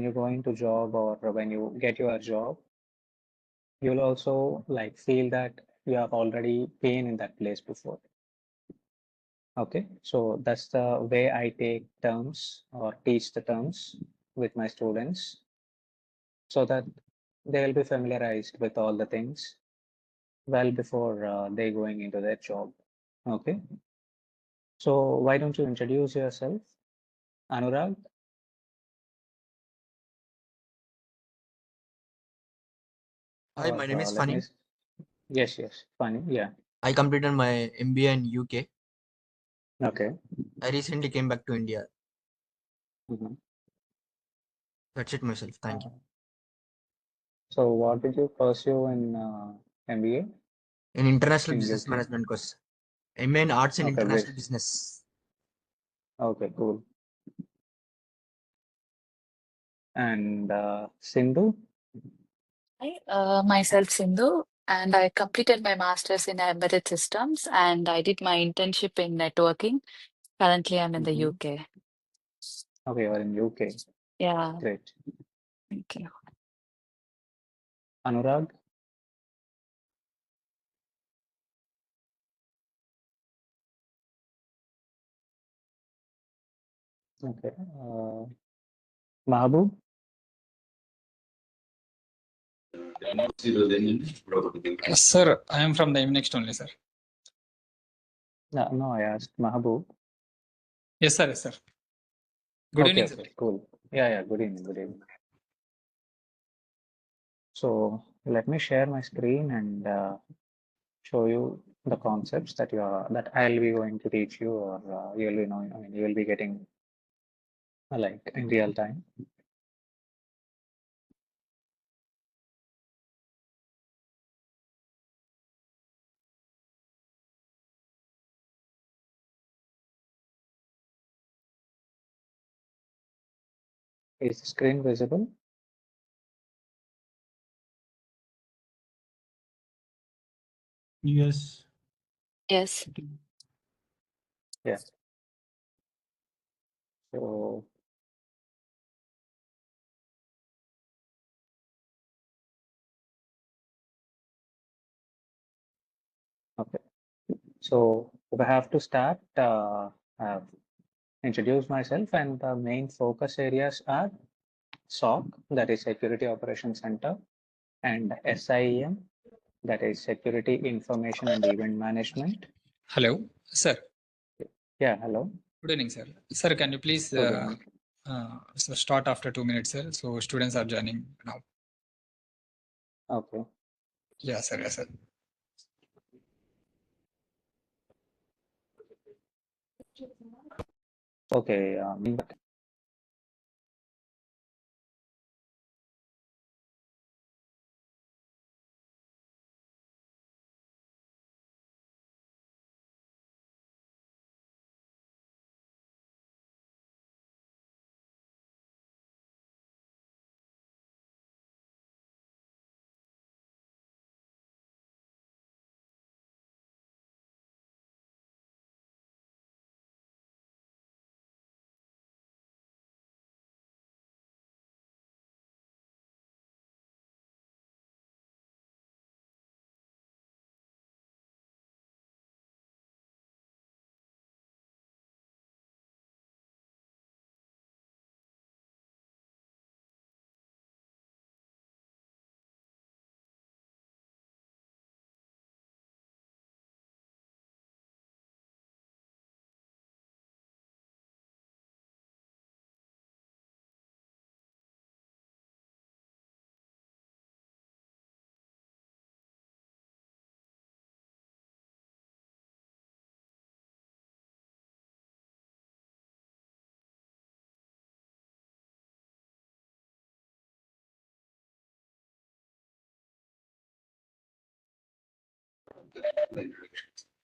you go into job or when you get your job, you'll also like feel that you have already been in that place before. Okay, so that's the way I take terms or teach the terms with my students so that they'll be familiarized with all the things well before they going into their job. Okay, so why don't you introduce yourself, Anurag? Hi, Or my name is let me. Funny. Yes, yes, funny. Yeah. I completed my MBA in UK. Okay. I recently came back to India. Mhm. That's it myself. Thank you. So what did you pursue in MBA In international in business UK? management course. MA in arts and Okay, international business. okay, cool. And Sindhu? Hi, myself Sindhu, and I completed my master's in embedded systems and I did my internship in networking. Currently, I'm in the Mhm. UK. Okay, you're in UK. Yeah, Great. thank you. Anurag? Okay. Mahabub? Sir, I am from the next only, sir. No, no, I asked Mahabub. Yes, sir. Yes, sir. Good Okay, evening, sir. okay, cool. Yeah, yeah, good evening, good evening. So let me share my screen and show you the concepts that that I'll be going to teach you or you'll be knowing, I mean, you'll be getting like in real time. Is the screen visible? Yes. Yes. Yeah. So okay. So if I have to start, I've introduced myself, and the main focus areas are SOC, that is Security Operations Center, and SIEM, that is Security Information and Event Management. Hello, sir. Yeah, hello. Good evening, sir. Sir, can you please Good evening. so start after 2 minutes, sir? So students are joining now. Okay. Yeah, sir. Yes, sir. Okay.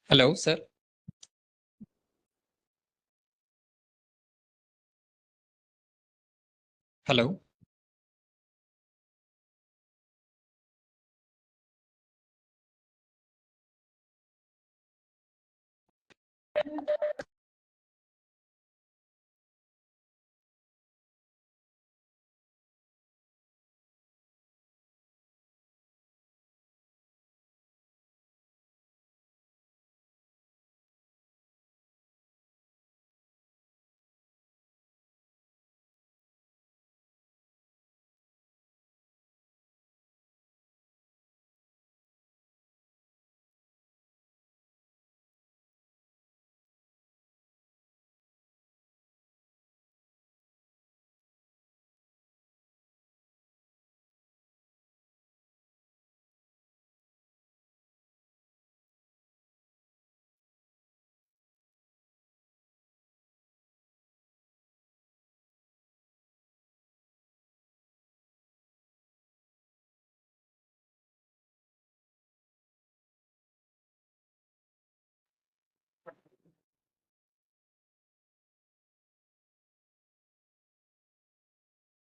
Hello, sir. Hello.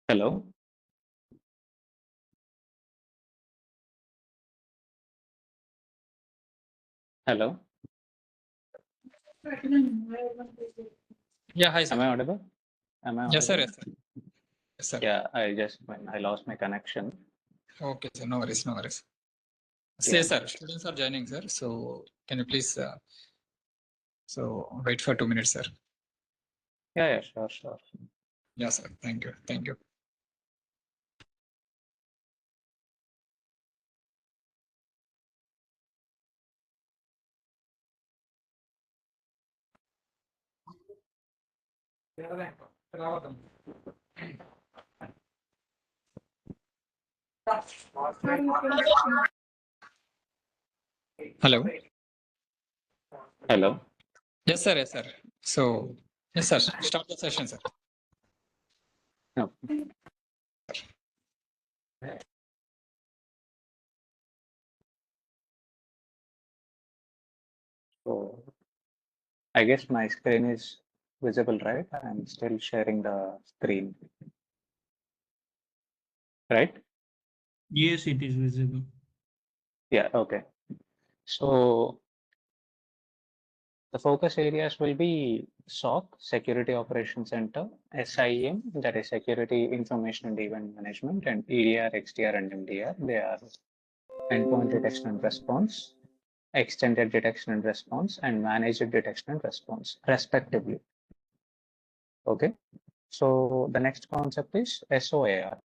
Hello. Hello. Yeah, hi, Am sir. I audible? Am I Yes, sir. audible? Yes, sir. Yes, sir. Yeah, I lost my connection. Okay, sir. No worries. No worries. Yeah. Say, sir, students are joining, sir. So can you please wait for 2 minutes, sir? Yeah, sure. Yes, sir. Thank you. Thank you. Hello. Hello. Yes, sir. Yes, sir. So, yes, sir. Start the session, sir. No. So I guess my screen is visible, right? I'm still sharing the screen, right? Yes, it is visible. Yeah, okay. So the focus areas will be SOC, Security Operations Center, SIEM, that is Security Information and Event Management, and EDR, XDR, and MDR. They are endpoint detection and response, extended detection and response, and managed detection and response, respectively. Okay. So the next concept is SOAR,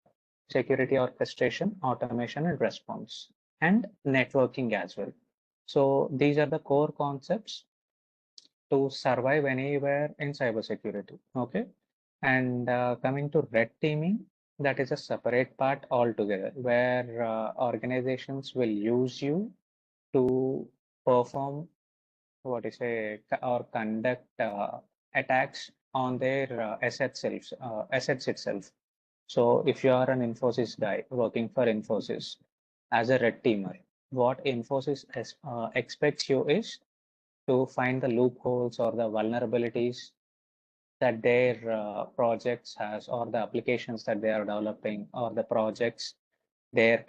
security orchestration, automation, and response, and networking as well. So these are the core concepts to survive anywhere in cybersecurity. Okay. And coming to red teaming, that is a separate part altogether, where organizations will use you to perform what is a or conduct attacks on their assets itself. So if you are an Infosys guy working for Infosys as a red teamer, what Infosys expects you is to find the loopholes or the vulnerabilities that their projects has, or the applications that they are developing, or the projects their,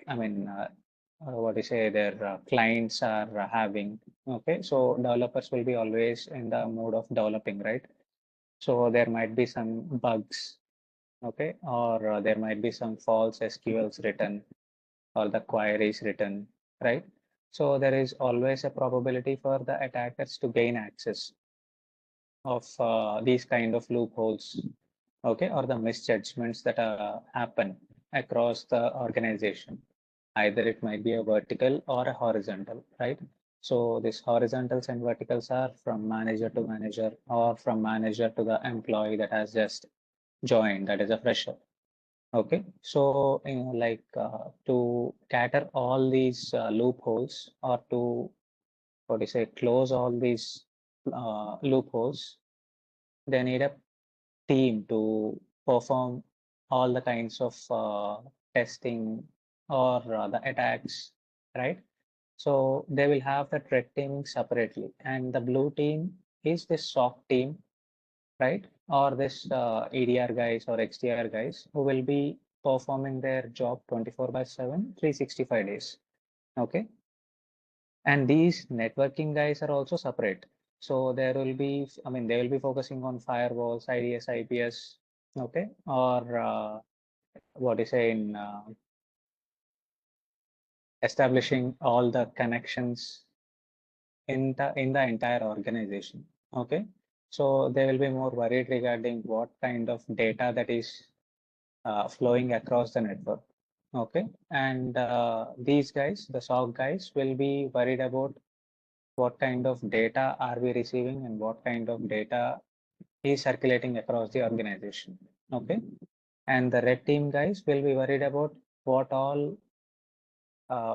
what do you say, their clients are having. Okay, so developers will be always in the mode of developing, right? So there might be some bugs, okay, or there might be some false SQLs written or the queries written, right? So there is always a probability for the attackers to gain access of these kind of loopholes, okay, or the misjudgments that happen across the organization. Either it might be a vertical or a horizontal, right? So these horizontals and verticals are from manager to manager, or from manager to the employee that has just joined, that is a fresher. Okay, so to cater all these loopholes, or to what do you say, close all these loopholes, they need a team to perform all the kinds of testing or the attacks, right? So they will have the red teaming separately, and the blue team is this SOC team, right? Or this EDR guys or XDR guys who will be performing their job 24/7, 365 days. Okay. And these networking guys are also separate. So there will be, they will be focusing on firewalls, IDS, IPS, okay, or what is say in establishing all the connections in the entire organization. Okay, so they will be more worried regarding what kind of data that is flowing across the network. Okay, and these guys, the SOC guys, will be worried about what kind of data are we receiving and what kind of data is circulating across the organization. Okay, and the red team guys will be worried about what all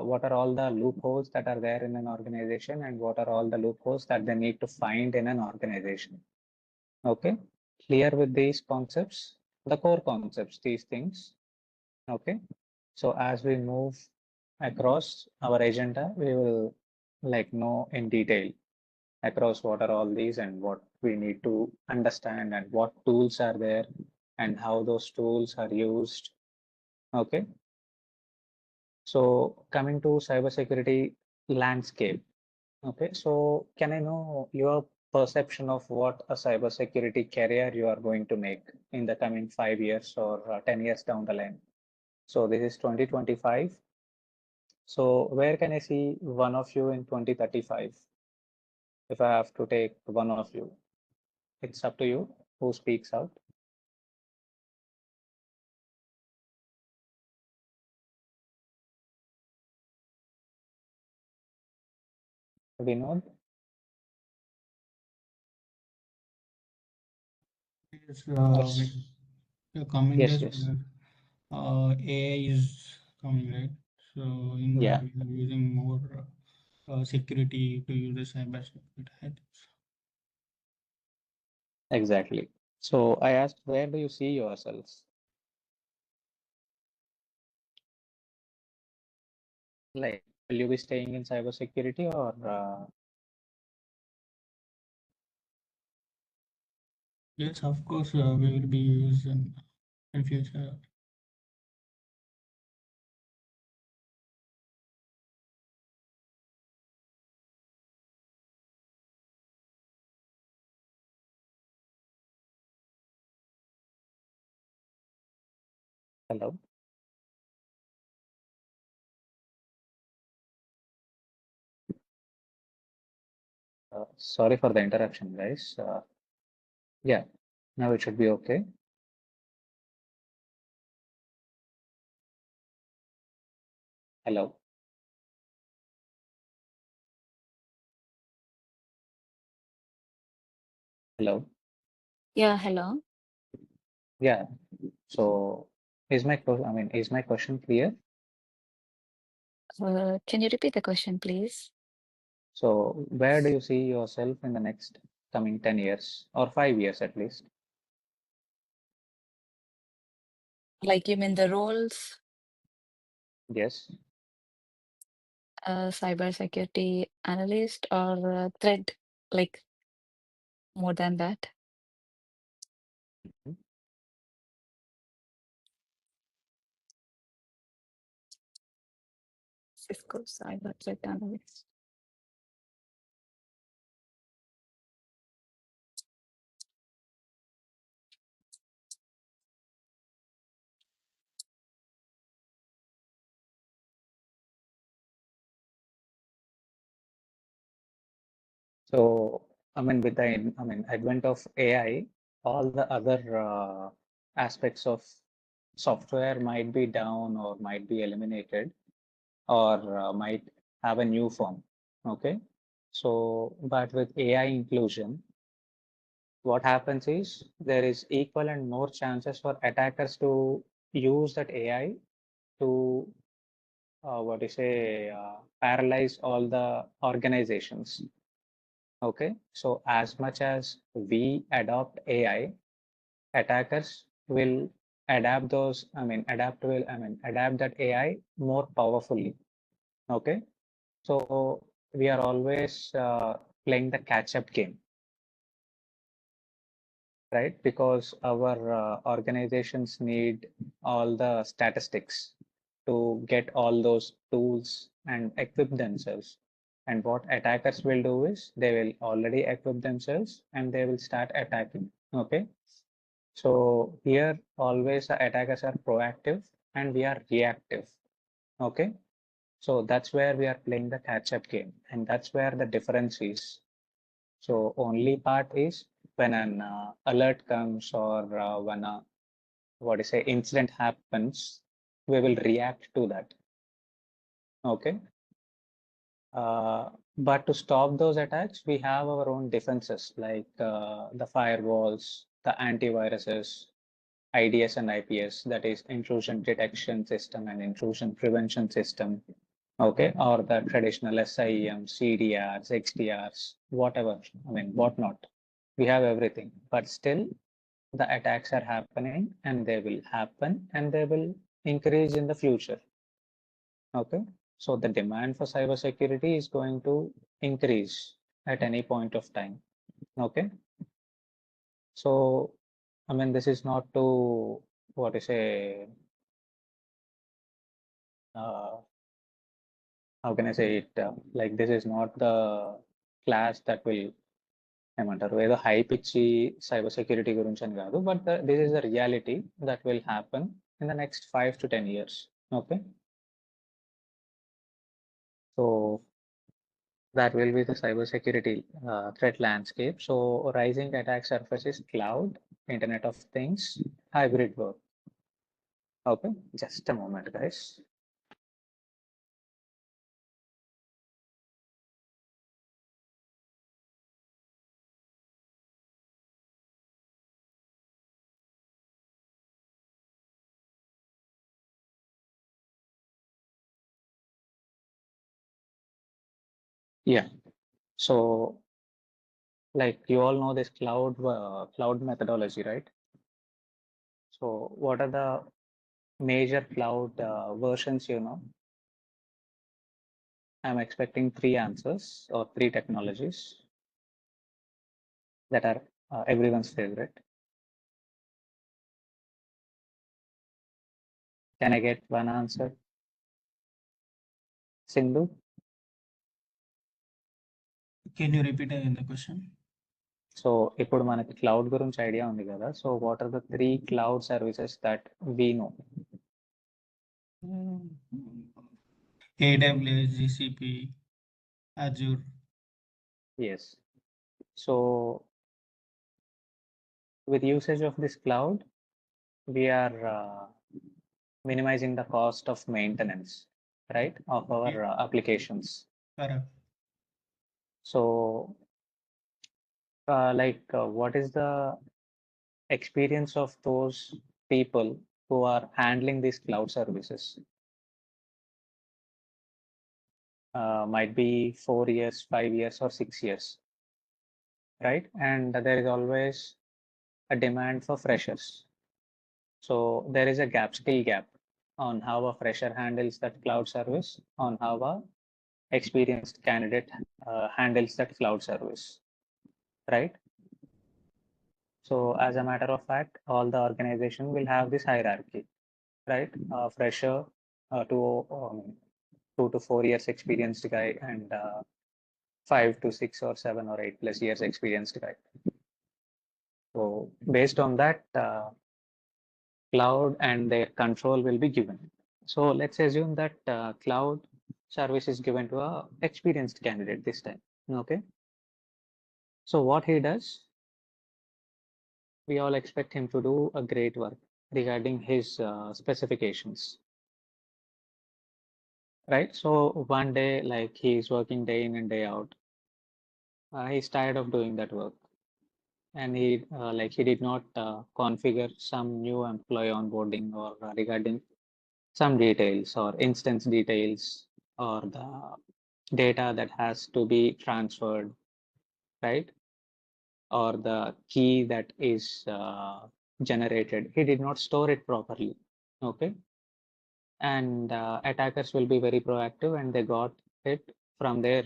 what are all the loopholes that are there in an organization, and what are all the loopholes that they need to find in an organization. Okay, clear with these concepts, the core concepts, these things. Okay, so as we move across our agenda, we will know in detail across what are all these and what we need to understand and what tools are there and how those tools are used. Okay. So coming to cybersecurity landscape. Okay. So can I know your perception of what a cybersecurity career you are going to make in the coming 5 years or 10 years down the line? So this is 2025. So where can I see one of you in 2035? If I have to take one of you, it's up to you who speaks out. Vinod? Yes, Yes, with the coming yes, days, yes. AI is coming, right? So in that Yeah, we are using more security to use the cyber security. I think so. exactly. So I asked, where do you see yourselves? Like, will you be staying in cybersecurity or Yes, of course, we will be using in future. hello? Sorry for the interruption, guys. Yeah, now it should be okay. Hello, hello. Yeah, hello. Yeah. So is my question clear? Can you repeat the question, please? So where do you see yourself in the next coming 10 years or 5 years at least? Like you mean the roles, Yes. cybersecurity analyst or threat, like more than that? Cisco cyber threat analyst. So, with the advent of AI, all the other aspects of software might be down or might be eliminated or might have a new form. Okay. So, but with AI inclusion, what happens is there is equal and more chances for attackers to use that AI to what you say paralyze all the organizations. Okay, so as much as we adopt AI, attackers will adapt those, adapt that AI more powerfully. Okay, so we are always playing the catch-up game, right? Because our organizations need all the statistics to get all those tools and equip themselves. And what attackers will do is they will already equip themselves and they will start attacking. Okay. So here always the attackers are proactive and we are reactive. Okay. So that's where we are playing the catch up game. And that's where the difference is. So only part is when an alert comes or when a what is say incident happens, we will react to that. Okay. But to stop those attacks, we have our own defenses like the firewalls, the antiviruses, IDS and IPS, that is intrusion detection system and intrusion prevention system. Okay, or the traditional SIEM, CDRs, XDRs, whatever, whatnot. We have everything, but still the attacks are happening and they will happen and they will increase in the future. Okay, so the demand for cybersecurity is going to increase at any point of time. Okay, so I mean, this is not to, what is a, how can I say it? Like, this is not the class that will ఏమంటారు ఏదో hype ఇచ్చి cyber security గురించి అని కాదు, but this is the reality that will happen in the next 5 to 10 years. Okay, so that will be the cybersecurity threat landscape. So rising attack surfaces, cloud, Internet of Things, hybrid work. Okay, just a moment, guys. Yeah, so like you all know this cloud methodology, right? So what are the major cloud versions, you know? I'm expecting 3 answers or 3 technologies that are everyone's favorite. Can I get one answer? Sindhu? Can you repeat again the question? So ఇప్పుడు మనకి cloud గురించి idea ఉంది కదా, so what are the 3 cloud services that we know? AWS, GCP, Azure. Yes. So with usage of this cloud, we are minimizing the cost of maintenance, right, of our applications. Correct. So what is the experience of those people who are handling these cloud services? Might be 4 years, 5 years, or 6 years, right? And there is always a demand for freshers. So there is a skill gap on how a fresher handles that cloud service, on how a experienced candidate handles that cloud service, right? So as a matter of fact, all the organization will have this hierarchy, right? Fresher to 2 to 4 years experienced guy, and 5 to 6 or 7 or 8 plus years experienced guy. So based on that, cloud and their control will be given. So let's assume that cloud service is given to a experienced candidate this time. Okay. So what he does, we all expect him to do a great work regarding his specifications, right? So one day, like he is working day in and day out, he's tired of doing that work, and he did not configure some new employee onboarding or regarding some details or instance details or the data that has to be transferred, right? Or the key that is generated, he did not store it properly. Okay, and attackers will be very proactive and they got it from their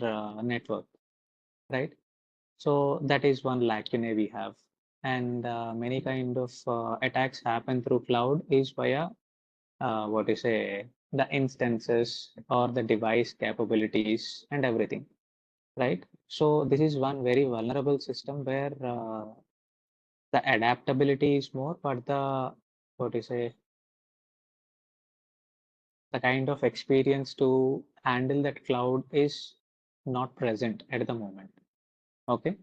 network, right? So that is one lacuna we have. And many kind of attacks happen through cloud is via what you say, the instances or the device capabilities and everything, right? So this is one very vulnerable system where the adaptability is more, but the what you say, the kind of experience to handle that cloud is not present at the moment. Okay,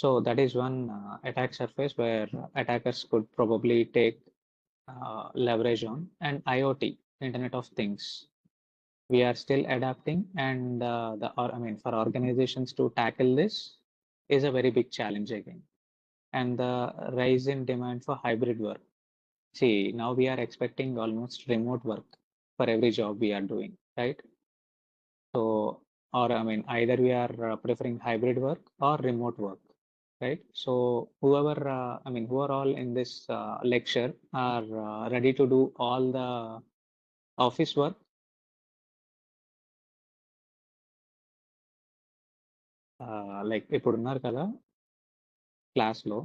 so that is one attack surface where attackers could probably take leverage on. And IoT, Internet of Things, we are still adapting, and I mean, for organizations to tackle this is a very big challenge again. And the rise in demand for hybrid work. See, now we are expecting almost remote work for every job we are doing, right? So, or I mean, either we are preferring hybrid work or remote work, right? So, whoever, I mean, who are all in this lecture are ready to do all the office work. Like ఇప్పుడు ఉన్నారు కదా క్లాస్లో,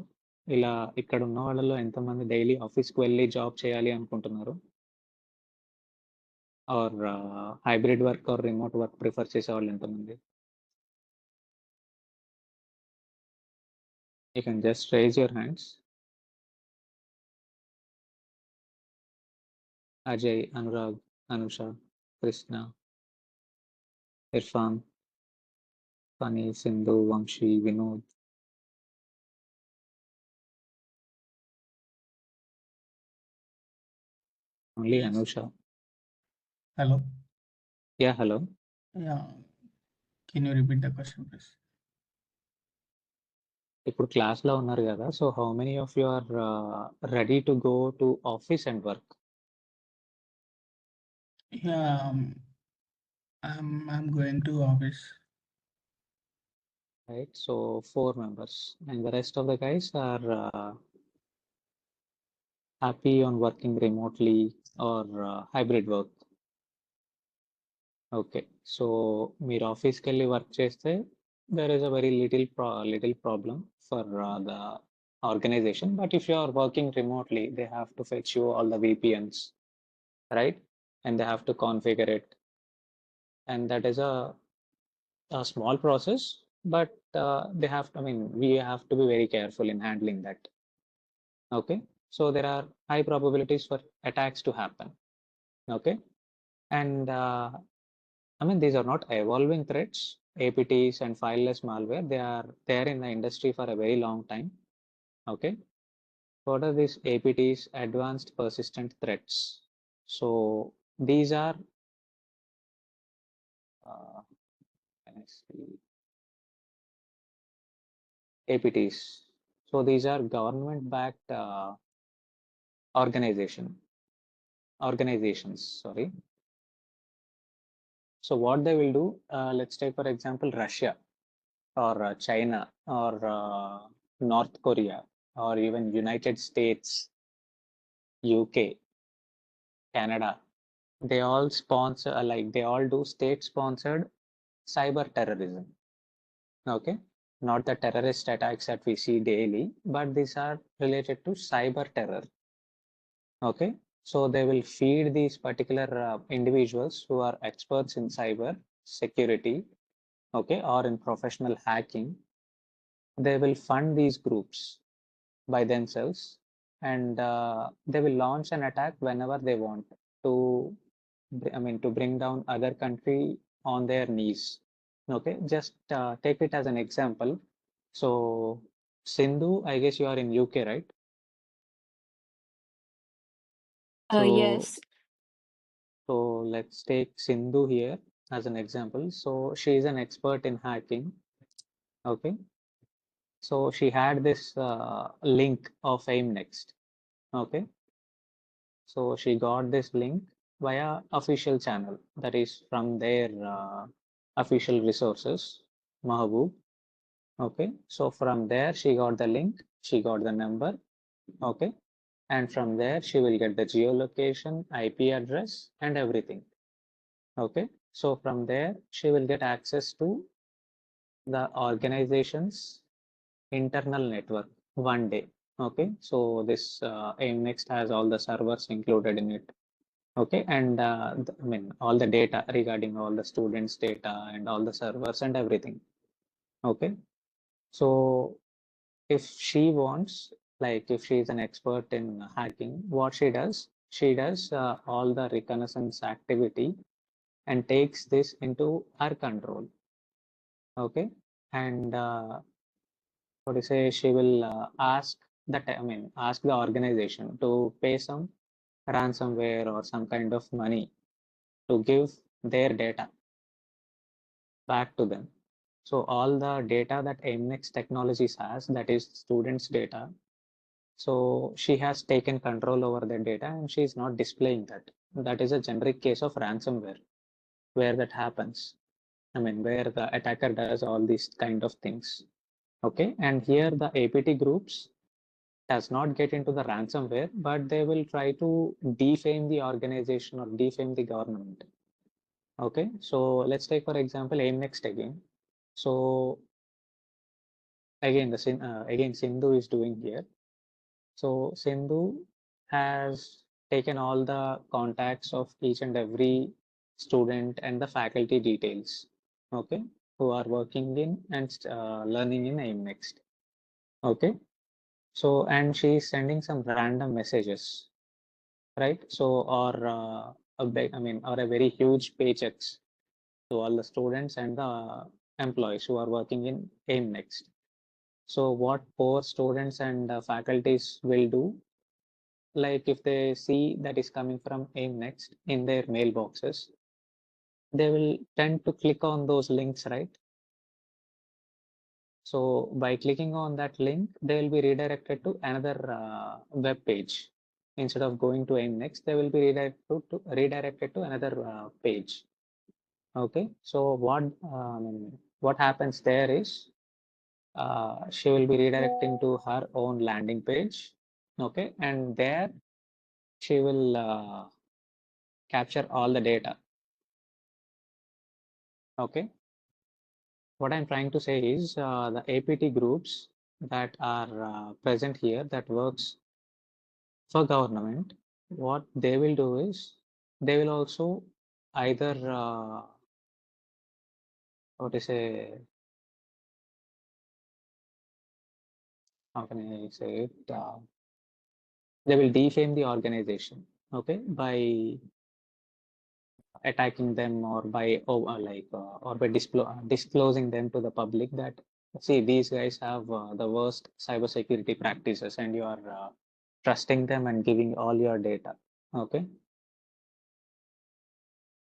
ఇలా ఇక్కడ ఉన్న వాళ్ళలో ఎంతమంది daily ఆఫీస్కి వెళ్ళి జాబ్ చేయాలి అనుకుంటున్నారు? Or hybrid work or remote work prefer చేసే వాళ్ళు ఎంతమంది? You can just raise your hands. Ajay, Anurag, Anusha, Krishna, Irfan, Funny, Sindhu, Vamshi, Vinod. Only Yes. Anusha. Hello. Yeah, hello. Yeah. Can you repeat the question, please? ఇప్పుడు క్లాస్లో ఉన్నారు కదా, so how many of you are ready to go to office and work? Yeah, I'm going to office. Right, so 4 members and the rest of the guys are happy on working remotely or hybrid work. Okay, so మీరు ఆఫీస్కి వెళ్ళి work చేస్తే there is a very little problem for the organization, but if you are working remotely they have to fetch you all the VPNs, right, and they have to configure it, and that is a small process, but they have to, I mean, we have to be very careful in handling that. Okay, so there are high probabilities for attacks to happen. Okay, and I mean, these are not evolving threats. APTs and fileless malware, they are there in the industry for a very long time. Okay, what are these APTs? Advanced persistent threats. So these are can I see? APTs. So these are government-backed organizations. Sorry. So what they will do? Let's take for example Russia or China or North Korea or even United States, UK, Canada. They all sponsor, like they all do state-sponsored cyber terrorism. Okay, not the terrorist attacks that we see daily, but these are related to cyber terror. Okay, so they will feed these particular individuals who are experts in cyber security, okay, or in professional hacking. They will fund these groups by themselves, and they will launch an attack whenever they want to, I mean, to bring down other country on their knees. Okay, just take it as an example. So Sindhu, I guess you are in UK, right? So Yes. so let's take Sindhu here as an example. So she is an expert in hacking. Okay, so she had this link of aim next. Okay, so she got this link via official channel, that is from their official resources, Mahaboop. Okay, so from there she got the link, she got the number. Okay, and from there she will get the geolocation, IP address and everything. Okay, so from there she will get access to the organization's internal network one day. Okay, so this aim next has all the servers included in it. Okay, and I mean all the data regarding all the students data and all the servers and everything. Okay, so if she wants, like if she is an expert in hacking, what she does all the reconnaissance activity and takes this into her control. Okay, and what do you say, she will ask that, I mean, ask the organization to pay some ransomware or some kind of money to give their data back to them. So all the data that AIMNEX Technologies has, that is students' data, so she has taken control over the data and she is not displaying that. That is a generic case of ransomware where that happens. I mean, where the attacker does all these kind of things. Okay, and here the APT groups does not get into the ransomware, but they will try to defame the organization or defame the government. Okay, so let's take for example AIMNext again. So again, again Sindhu is doing here. So Sindhu has taken all the contacts of each and every student and the faculty details, okay, who are working in and learning in AIM Next. Okay, so and she is sending some random messages, right? So or a big, I mean, or a very huge paychecks to all the students and the employees who are working in AIM Next. So what poor students and faculties will do, like if they see that is coming from AIM Next in their mailboxes, they will tend to click on those links, right? So by clicking on that link, they will be redirected to another web page. Instead of going to AIM Next, they will be redirected to another page. Okay, so what happens there is she will be redirecting to her own landing page. Okay, and there she will capture all the data. Okay, what I'm trying to say is the APT groups that are present here that works for government, what they will do is they will also either what is a how can I say it? They will defame the organization, okay, by attacking them or by or by disclosing them to the public that see these guys have the worst cybersecurity practices and you are trusting them and giving all your data. Okay,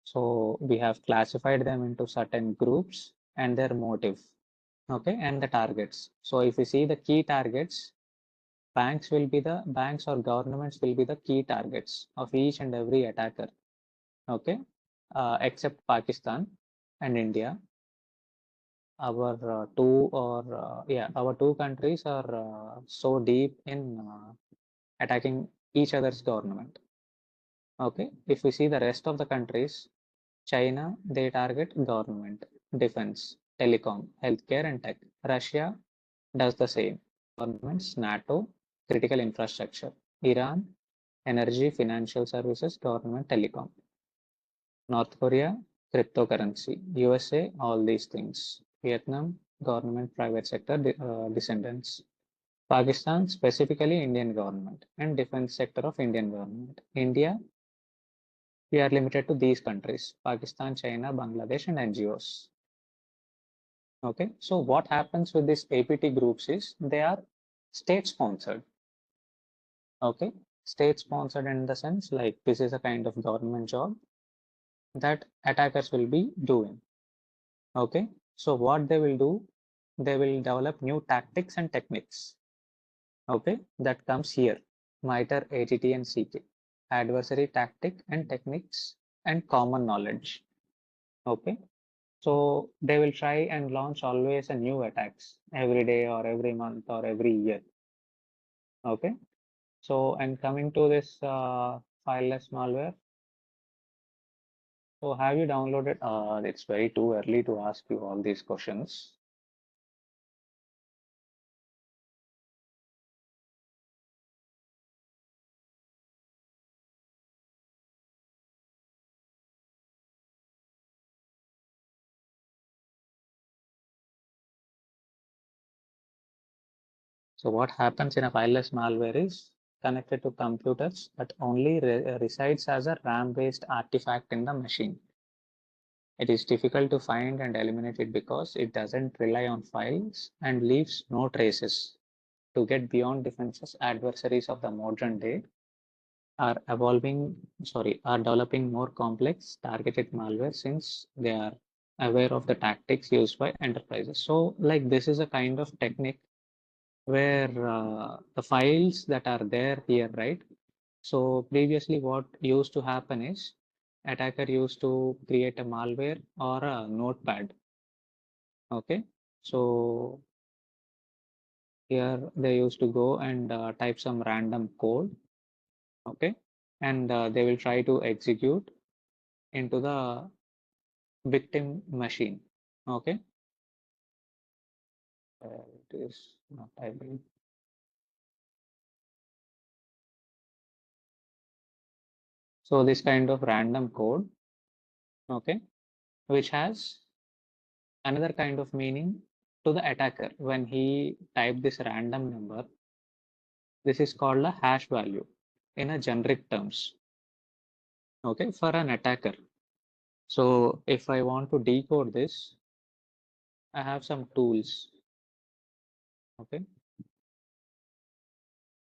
so we have classified them into certain groups and their motive, okay, and the targets. So if you see the key targets, banks or governments will be the key targets of each and every attacker, okay, except Pakistan and India. Our our two countries are so deep in attacking each other's government. Okay, if we see the rest of the countries, China, they target government, defense, telecom, healthcare, and tech. Russia does the same. Governments, NATO, critical infrastructure. Iran, energy, financial services, government, telecom. North Korea, cryptocurrency. USA, all these things. Vietnam, government, private sector, descendants. Pakistan, specifically Indian government and defense sector of Indian government. India, we are limited to these countries, Pakistan, China, Bangladesh, and NGOs. Okay, so what happens with these APT groups is they are state sponsored. Okay, state sponsored in the sense like this is a kind of government job that attackers will be doing. Okay, so what they will do, they will develop new tactics and techniques. Okay, that comes here, MITRE, ATT, and CK, adversary tactic and techniques and common knowledge. Okay, so they will try and launch always a new attacks every day or every month or every year. Okay, so and coming to this fileless malware. So have you downloaded? It's very too early to ask you all these questions. So what happens in a fileless malware is connected to computers but only resides as a RAM-based artifact in the machine. It is difficult to find and eliminate it because it doesn't rely on files and leaves no traces. To get beyond defenses, adversaries of the modern day are developing more complex targeted malware since they are aware of the tactics used by enterprises. So like this is a kind of technique where the files that are there here, right? So previously what used to happen is attacker used to create a malware or a notepad. Okay, so here they used to go and type some random code. Okay, and they will try to execute into the victim machine. Okay, it is not, I believe. So this kind of random code, okay, which has another kind of meaning to the attacker. When he typed this random number, this is called a hash value in a generic terms, okay, for an attacker. So if I want to decode this, I have some tools, okay,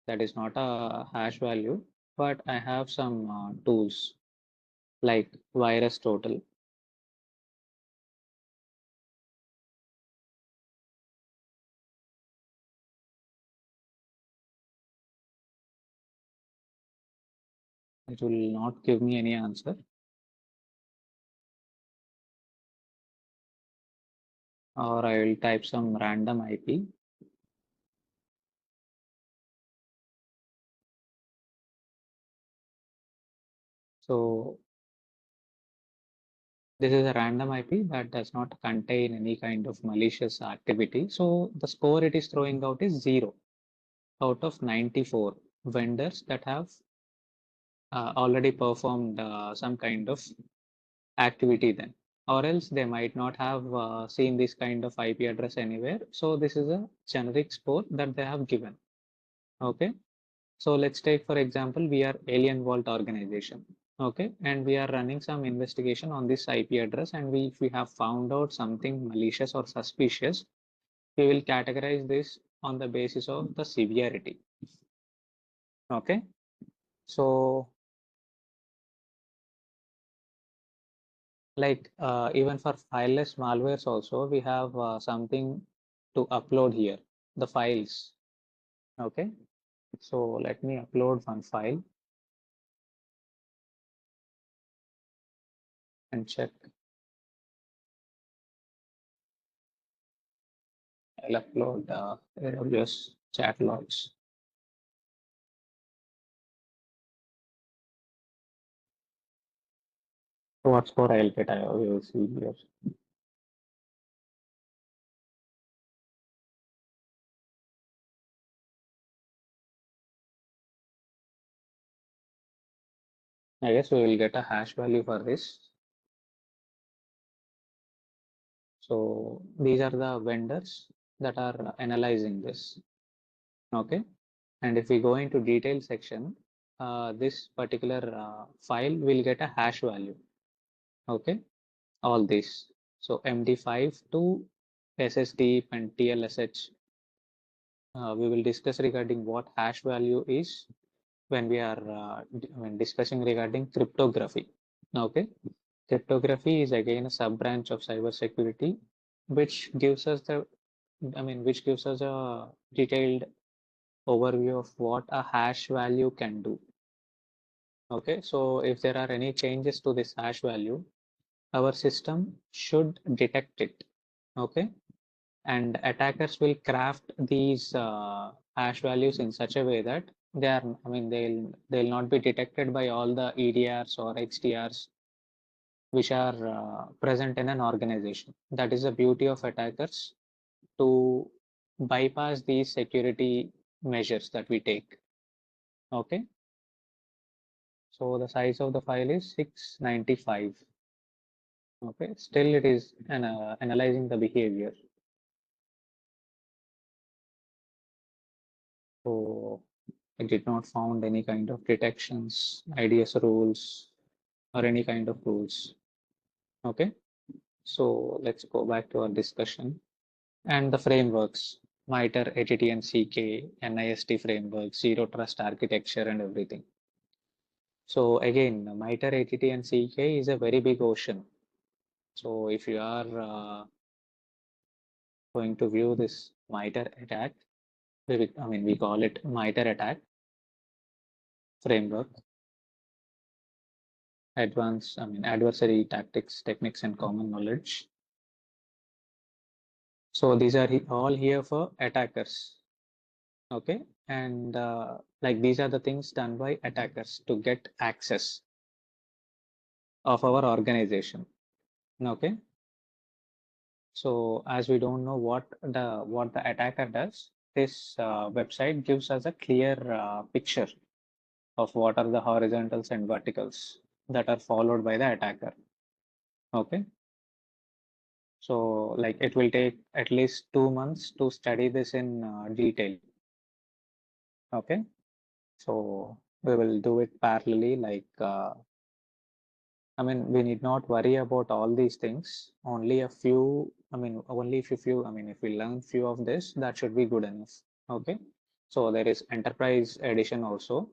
that is not a hash value, but I have some tools like virus total. It will not give me any answer. Or I will type some random IP. So this is a random IP that does not contain any kind of malicious activity. So the score it is throwing out is 0 out of 94 vendors that have already performed some kind of activity then, or else they might not have seen this kind of IP address anywhere. So this is a generic score that they have given. Okay. So let's take, for example, we are Alien Vault organization. Okay. And we are running some investigation on this IP address. And if we have found out something malicious or suspicious, we will categorize this on the basis of the severity. Okay. So like even for fileless malwares also, we have something to upload here, the files. Okay. So let me upload one file and check. I'll upload AWS chat logs. So what score I'll get, I will see here. I guess we will get a hash value for this. So these are the vendors that are analyzing this. Okay. And if we go into detail section, this particular file will get a hash value. Okay. All this. So MD5 to SSD and TLSH. We will discuss regarding what hash value is when we are when discussing regarding cryptography. Okay. Cryptography is again a sub branch of cybersecurity, which gives us which gives us a detailed overview of what a hash value can do. Okay, so if there are any changes to this hash value, our system should detect it. Okay, and attackers will craft these hash values in such a way that they are, they'll not be detected by all the EDRs or XDRs which are present in an organization. That is the beauty of attackers, to bypass these security measures that we take. Okay. So the size of the file is 695. Okay. Still it is analyzing the behavior. So it did not found any kind of detections, IDS rules, or any kind of rules. Okay. So let's go back to our discussion and the frameworks. MITRE, ATT and CK, NIST framework, zero trust architecture and everything. So again, MITRE, ATT and CK is a very big ocean. So if you are going to view this MITRE attack, we call it MITRE attack framework, adversary tactics, techniques and common knowledge. So these are all here for attackers. Okay. And like these are the things done by attackers to get access of our organization. Okay. So as we don't know what the attacker does, this website gives us a clear picture of what are the horizontals and verticals that are followed by the attacker. Okay. So like it will take at least 2 months to study this in detail. Okay. So we will do it parallelly. Like, I mean, we need not worry about all these things. Only a few, I mean, only if few, I mean, if we learn few of this, that should be good enough. Okay. So there is enterprise edition also.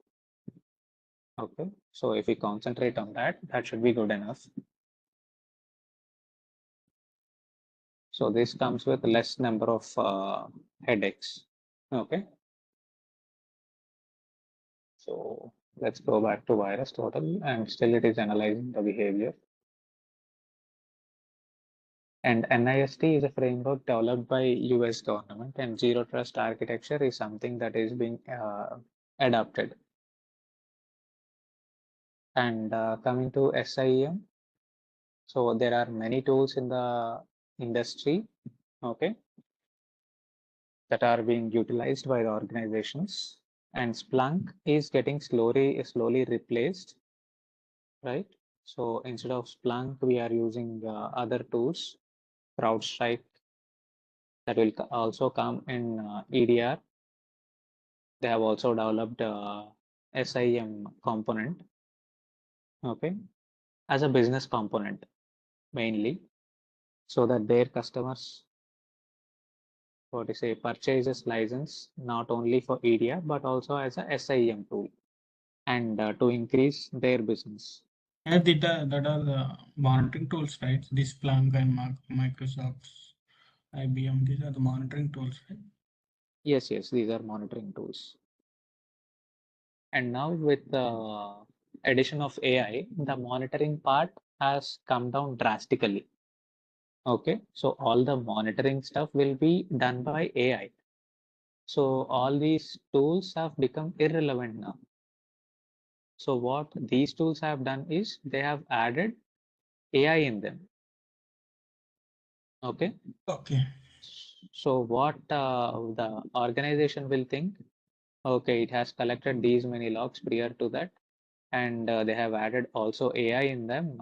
Okay. So if we concentrate on that, that should be good enough. So this comes with less number of headaches. Okay. So let's go back to virus total, and still it is analyzing the behavior. And NIST is a framework developed by US government, and zero trust architecture is something that is being adopted. And coming to SIEM, so there are many tools in the industry, okay, that are being utilized by the organizations, and Splunk is getting slowly replaced, right? So instead of Splunk, we are using other tools, CrowdStrike, that will also come in EDR. They have also developed SIM component, okay, as a business component mainly, so that their customers, what to say, purchases license not only for EDR but also as a SIM tool, and to increase their business. And that are the monitoring tools, right? This Splunk and Microsoft's IBM, these are the monitoring tools, right? Yes, these are monitoring tools. And now with the addition of AI, the monitoring part has come down drastically. Okay, so all the monitoring stuff will be done by AI. So all these tools have become irrelevant now. So what these tools have done is they have added AI in them. Okay. Okay. So what the organization will think, okay, it has collected these many logs prior to that, and they have added also AI in them.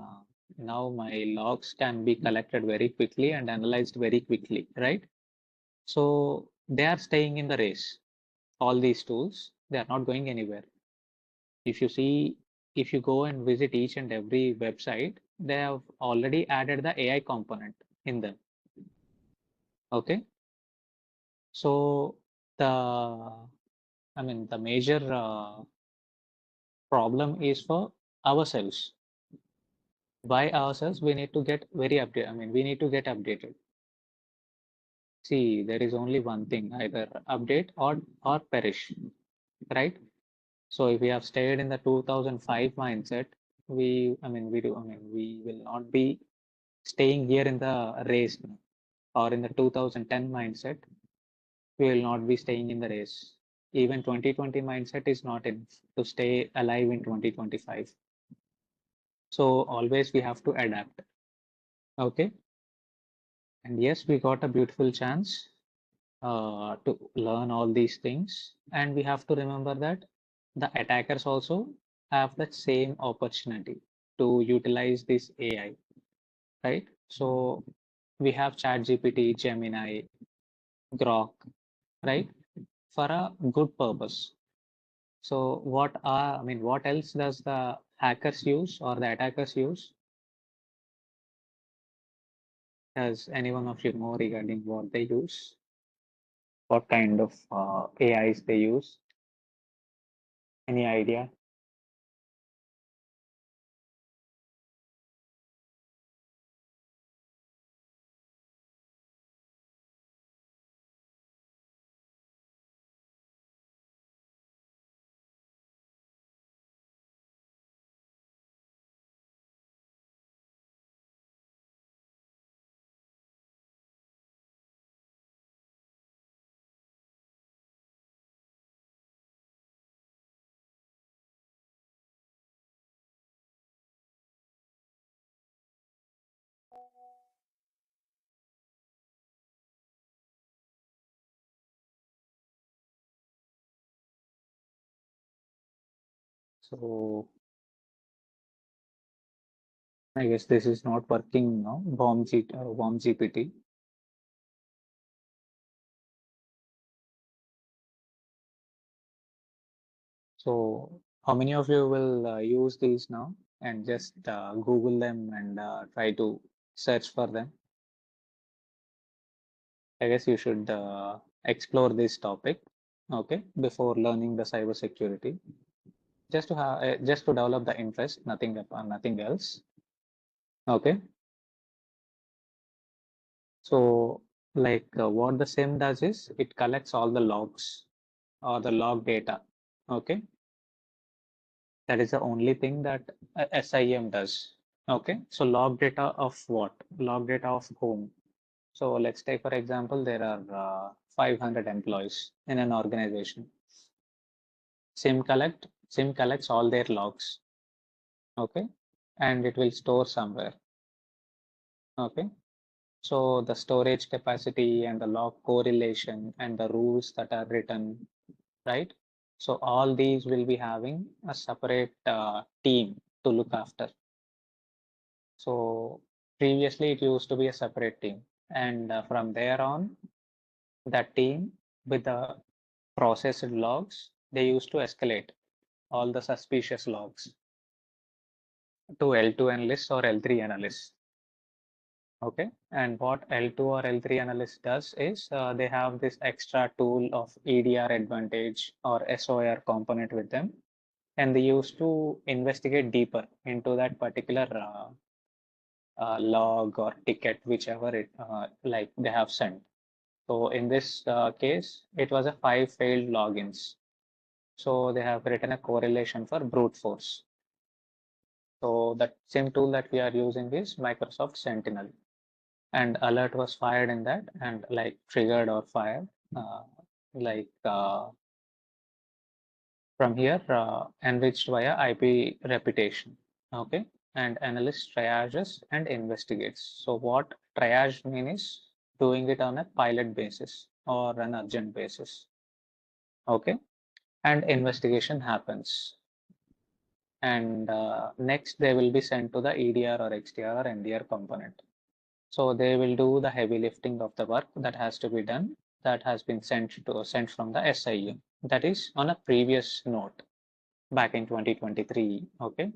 Now my logs can be collected very quickly and analyzed very quickly, right? So they are staying in the race. All these tools, they are not going anywhere. If you see, if you go and visit each and every website, they have already added the AI component in them. Okay. So the major problem is for ourselves. By ourselves, we need to get very updated. We need to get updated. See, there is only one thing, either update or perish, right? So if we have stayed in the 2005 mindset, we will not be staying here in the race now. Or in the 2010 mindset, we will not be staying in the race. Even 2020 mindset is not enough to stay alive in 2025. So always we have to adapt. Okay. And yes, we got a beautiful chance to learn all these things. And we have to remember that the attackers also have that same opportunity to utilize this AI, right? So we have ChatGPT, Gemini, Grok, right? For a good purpose. So what else does the hackers use or the attackers use? Does anyone of you know regarding what they use? What kind of AIs they use? Any idea? So I guess this is not working now. Bomb GPT. So how many of you will use these now and just Google them and try to search for them? I guess you should explore this topic, okay, before learning the cybersecurity, just to have just to develop the interest, nothing else, okay. So like what the SIM does is it collects all the logs or the log data, okay. That is the only thing that SIM does, okay. So log data of what? Log data of whom? So let's take for example, there are 500 employees in an organization. SIM collects all their logs, okay, and it will store somewhere, okay. So the storage capacity and the log correlation and the rules that are written, right? So all these will be having a separate team to look after. So previously it used to be a separate team, and from there on, that team with the processed logs, they used to escalate all the suspicious logs to L2 analysts or L3 analysts. Okay, and what L2 or L3 analyst does is they have this extra tool of EDR advantage or SOR component with them, and they used to investigate deeper into that particular log or ticket, whichever it like they have sent. So in this case, it was a 5 failed logins. So they have written a correlation for brute force. So that same tool that we are using is Microsoft Sentinel, and alert was fired in that and like triggered or fired like from here enriched via IP reputation. Okay, and analyst triages and investigates. So what triage means is doing it on a pilot basis or an urgent basis. Okay, and investigation happens. And next they will be sent to the EDR or XDR or NDR component. So they will do the heavy lifting of the work that has to be done, that has been sent from the SIM. That is on a previous note back in 2023. Okay.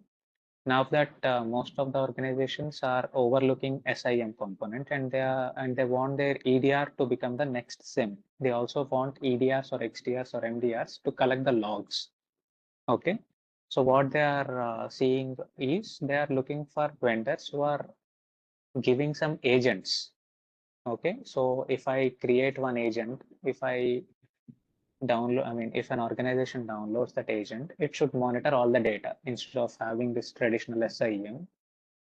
Now that most of the organizations are overlooking SIM component, and they want their EDR to become the next SIM. They also want EDRs or XDRs or MDRs to collect the logs. Okay. So what they are seeing is they are looking for vendors who are giving some agents. Okay, so if I create one agent, if I if an organization downloads that agent, it should monitor all the data instead of having this traditional SIEM,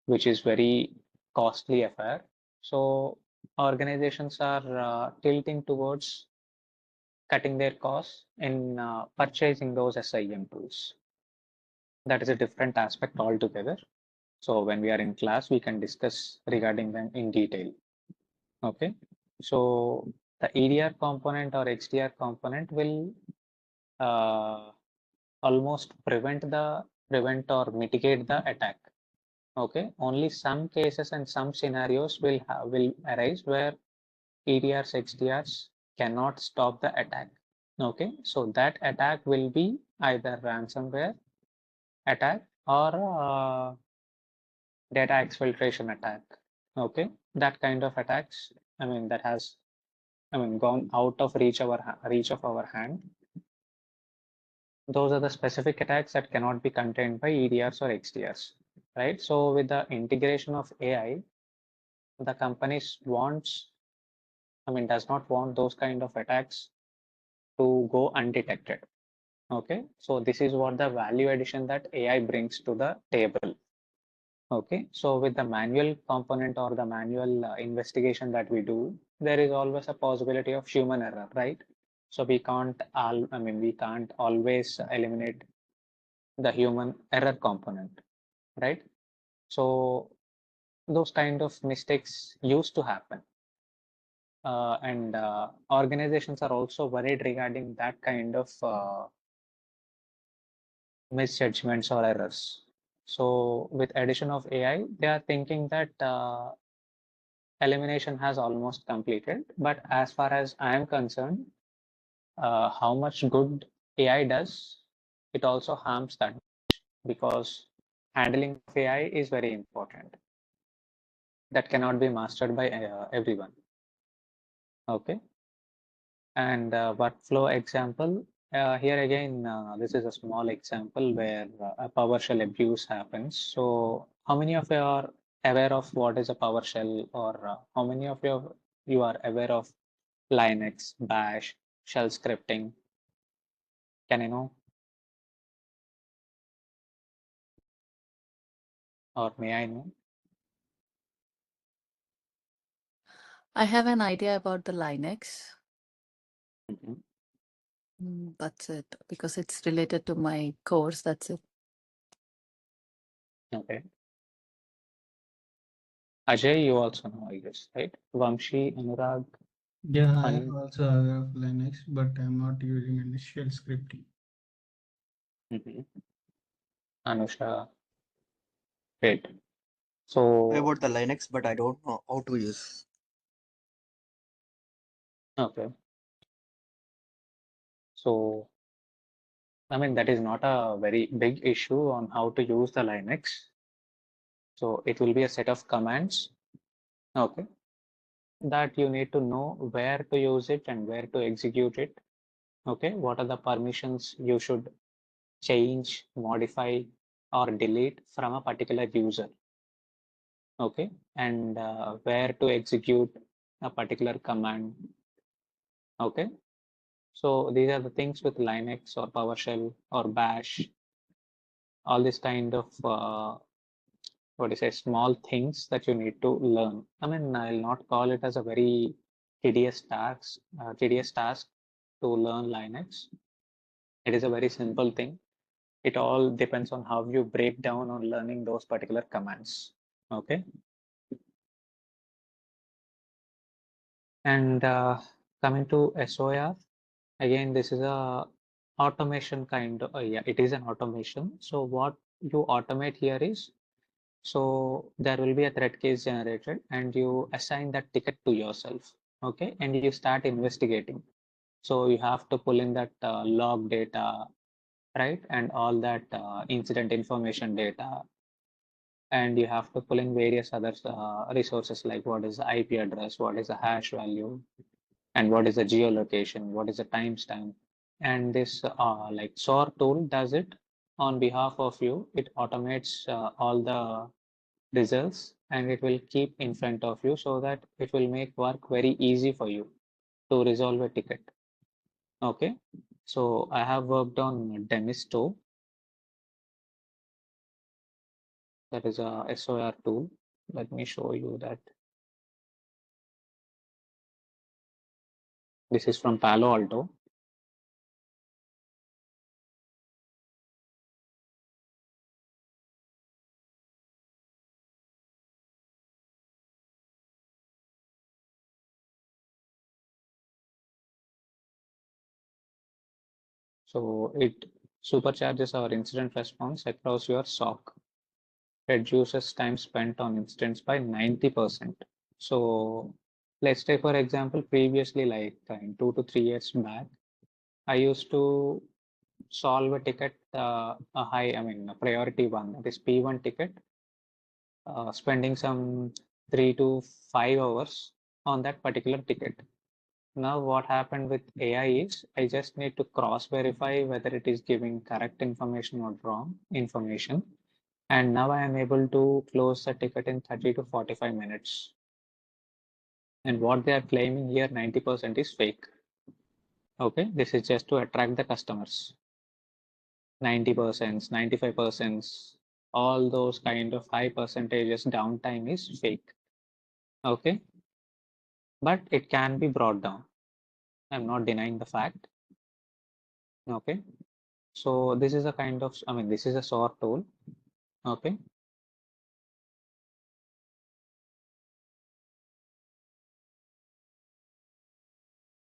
which is very costly affair. So organizations are tilting towards cutting their costs in purchasing those SIEM tools. That is a different aspect altogether. So when we are in class, we can discuss regarding them in detail. Okay, so the EDR component or XDR component will almost prevent or mitigate the attack. Okay, only some cases and some scenarios will arise where EDRs, XDRs cannot stop the attack. Okay, so that attack will be either ransomware attack or data exfiltration attack. Okay, that kind of attacks, that has gone out of reach of our hand. Those are the specific attacks that cannot be contained by EDRs or XDRs, right? So with the integration of AI, the companies does not want those kind of attacks to go undetected. Okay, so this is what the value addition that AI brings to the table. Okay, so with the manual component or the manual investigation that we do, there is always a possibility of human error, right? So we can't we can't always eliminate the human error component, right? So those kind of mistakes used to happen. And organizations are also worried regarding that kind of misjudgments or errors. So with addition of AI, they are thinking that elimination has almost completed. But as far as I am concerned, how much good AI does, it also harms that because handling of AI is very important. That cannot be mastered by everyone. Okay. And workflow example, here again, this is a small example where a PowerShell abuse happens. So how many of you are aware of what is a PowerShell, or how many of you are aware of Linux, Bash, shell scripting? Can you know, or may I know? I have an idea about the Linux. Mhm. That's it, because it's related to my course. That's it. Okay. Ajay, you also know, I guess, right? Vamshi, Anurag, Yeah, I am Anu. also aware of Linux, but I'm not using any shell scripting. Mhm. Anusha, great. Know So, about the Linux, but I don't know how to use. okay. So, I mean, that is not a very big issue on how to use the Linux. So it will be a set of commands, okay, that you need to know where to use it and where to execute it. Okay, what are the permissions you should change, modify, or delete from a particular user. Okay, and where to execute a particular command. Okay, so these are the things with Linux or PowerShell or Bash, all this kind of what is a small things that you need to learn. I mean, I'll not call it as a very tedious task to learn Linux. It is a very simple thing. It all depends on how you break down on learning those particular commands. Okay. And coming to SOR, again, this is a automation kind of, yeah, it is an automation. So what you automate here is, so there will be a threat case generated and you assign that ticket to yourself. Okay. And you start investigating. So you have to pull in that log data, right? And all that incident information data. And you have to pull in various other resources like what is the IP address, what is the hash value, and what is the geolocation, what is the timestamp. And this like SOAR tool does it on behalf of you. It automates all the results and it will keep in front of you so that it will make work very easy for you to resolve a ticket. Okay, so I have worked on Demisto, that is a SOR tool. Let me show you that. This is from Palo Alto. So it supercharges our incident response across your SOC, reduces time spent on incidents by 90%. So let's take, for example, previously, like in 2 to 3 years back, I used to solve a ticket, a priority one, that is P1 ticket, spending some 3 to 5 hours on that particular ticket. Now, what happened with AI is I just need to cross verify whether it is giving correct information or wrong information. And now I am able to close the ticket in 30 to 45 minutes. And what they are claiming here, 90% is fake. Okay, this is just to attract the customers. 90%, 95%, all those kind of high percentages downtime is fake. Okay, but it can be brought down. I'm not denying the fact. Okay, so this is a kind of, this is a SOAR tool. Okay,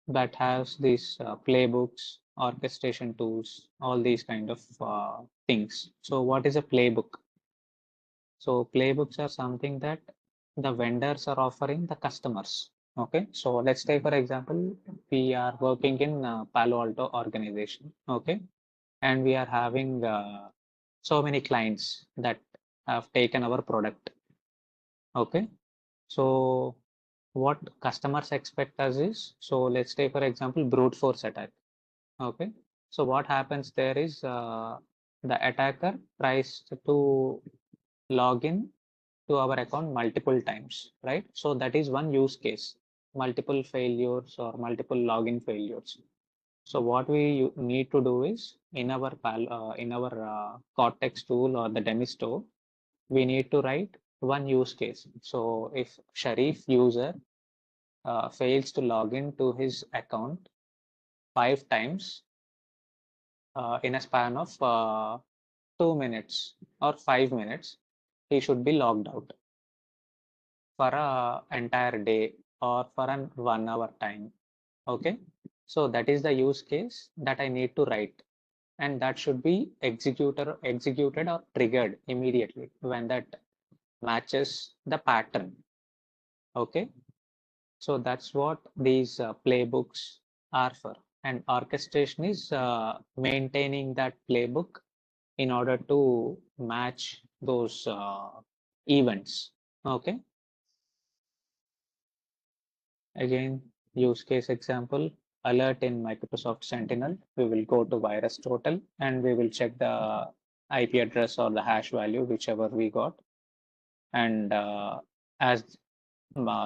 that has these playbooks orchestration tools, all these kind of things. So what is a playbook? So playbooks are something that the vendors are offering the customers. Okay, so let's take for example, we are working in Palo Alto organization. Okay, and we are having so many clients that have taken our product. Okay, so what customers expect us is, so let's take for example brute force attack. Okay, so what happens there is the attacker tries to log in to our account multiple times, right? So that is one use case, multiple failures or multiple login failures. So what we need to do is in our Cortex tool or the Demisto, we need to write one use case. So if Sharif user fails to log in to his account 5 times in a span of 2 minutes or 5 minutes, he should be logged out for a entire day or for an 1 hour time. Okay, so that is the use case that I need to write, and that should be executed or triggered immediately when that matches the pattern. Okay, so that's what these playbooks are for, and orchestration is maintaining that playbook in order to match those events. Okay, again, use case example, alert in Microsoft Sentinel. We will go to virus total and we will check the IP address or the hash value, whichever we got. And as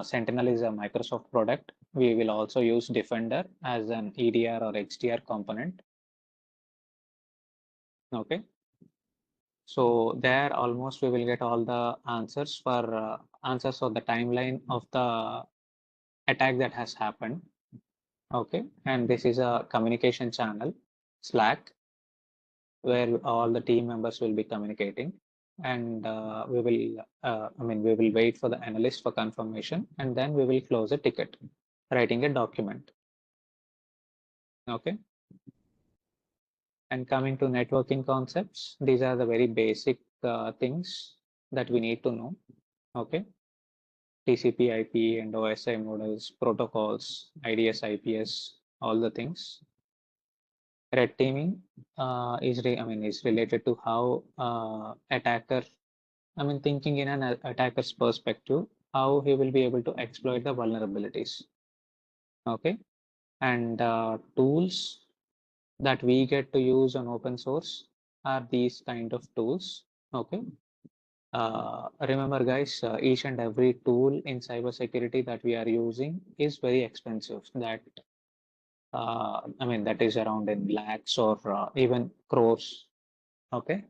Sentinel is a Microsoft product, we will also use Defender as an EDR or XDR component. Okay. So there almost we will get all the answers for answers of the timeline of the attack that has happened. Okay, and this is a communication channel, Slack, where all the team members will be communicating, and we will wait for the analyst for confirmation, and then we will close a ticket, writing a document. Okay, and coming to networking concepts, these are the very basic things that we need to know. Okay, TCP, IP, and OSI models, protocols, IDS, IPS, all the things. Red teaming is related to how attacker, thinking in an attacker's perspective, how he will be able to exploit the vulnerabilities. Okay, and tools that we get to use on open source are these kind of tools. Okay, remember guys, each and every tool in cybersecurity that we are using is very expensive. That is around in lakhs or even crores. Okay,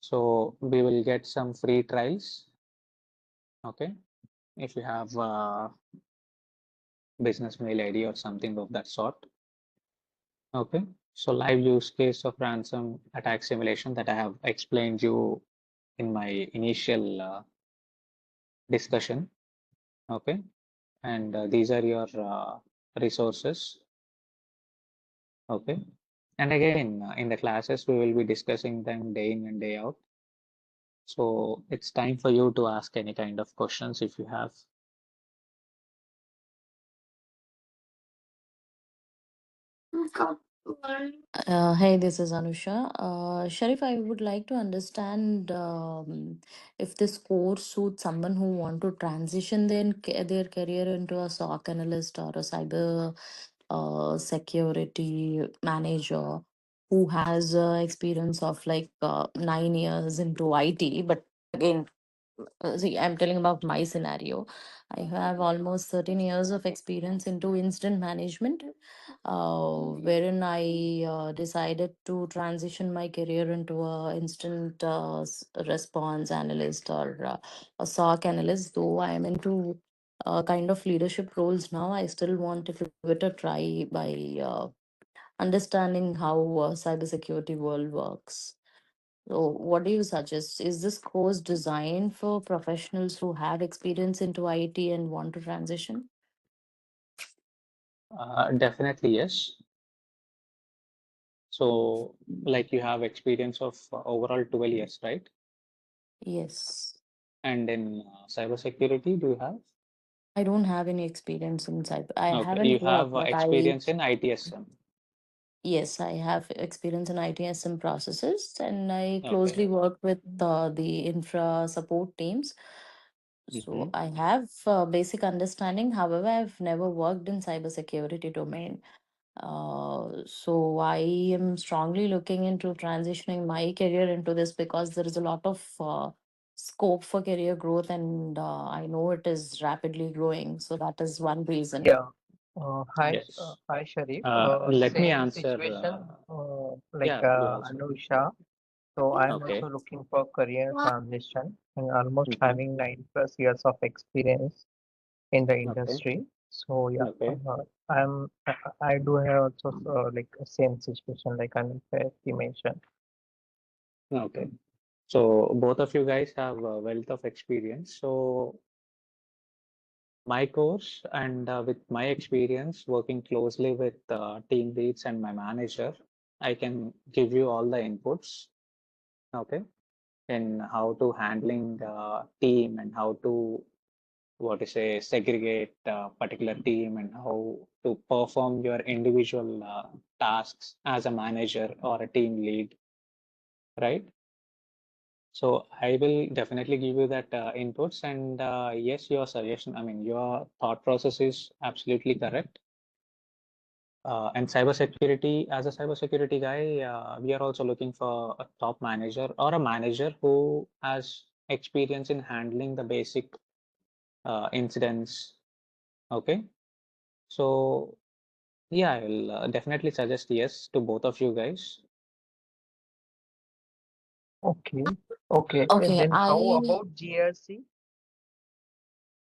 so we will get some free trials. Okay, if you have business mail ID or something of that sort. Okay, so live use case of ransom attack simulation that I have explained you in my initial discussion. Okay, and these are your resources. Okay, and again in the classes we will be discussing them day in and day out. So it's time for you to ask any kind of questions if you have. Hey, this is Anusha. Sharif, I would like to understand if this course suits someone who want to transition their career into a SOC analyst or a cyber security manager who has experience of like 9 years into IT. But again, see, I'm telling about my scenario. I have almost 13 years of experience into incident management, wherein I decided to transition my career into a instant response analyst or a SOC analyst. Though I am into kind of leadership roles now, I still want to give it a try by understanding how cybersecurity world works. So, what do you suggest? Is this course designed for professionals who have experience into IT and want to transition? Definitely yes. So, like you have experience of overall 12 years, right? Yes. And in cybersecurity, do you have? I don't have any experience in cyber. I Okay, you haven't have worked, but experience in ITSM. yes, I have experience in ITSM processes, and I Okay. closely work with the infra support teams. So Mhm. I have basic understanding. However, I've never worked in cybersecurity domain. So I am strongly looking into transitioning my career into this because there is a lot of scope for career growth, and I know it is rapidly growing. So that is one reason. Yeah. Yes. Hi, Sharif. Let me Same answer. situation, Yeah, you also. Anusha. So I'm Okay. also looking for career transition and almost Mhm. having 9+ years of experience in the Okay. industry. So yeah, Okay. I do have also like same situation like Anusha you mentioned. Okay. So both of you guys have a wealth of experience. So my course and with my experience working closely with team leads and my manager, I can give you all the inputs. Okay. In how to handling team and how to what to say segregate particular team and how to perform your individual tasks as a manager or a team lead, right? So I will definitely give you that inputs and yes, your suggestion, I mean, your thought process is absolutely correct. And cybersecurity, as a cybersecurity guy, we are also looking for a top manager or a manager who has experience in handling the basic incidents. Okay. So yeah, I will definitely suggest yes to both of you guys. Okay. Okay. And Okay, then how about GRC?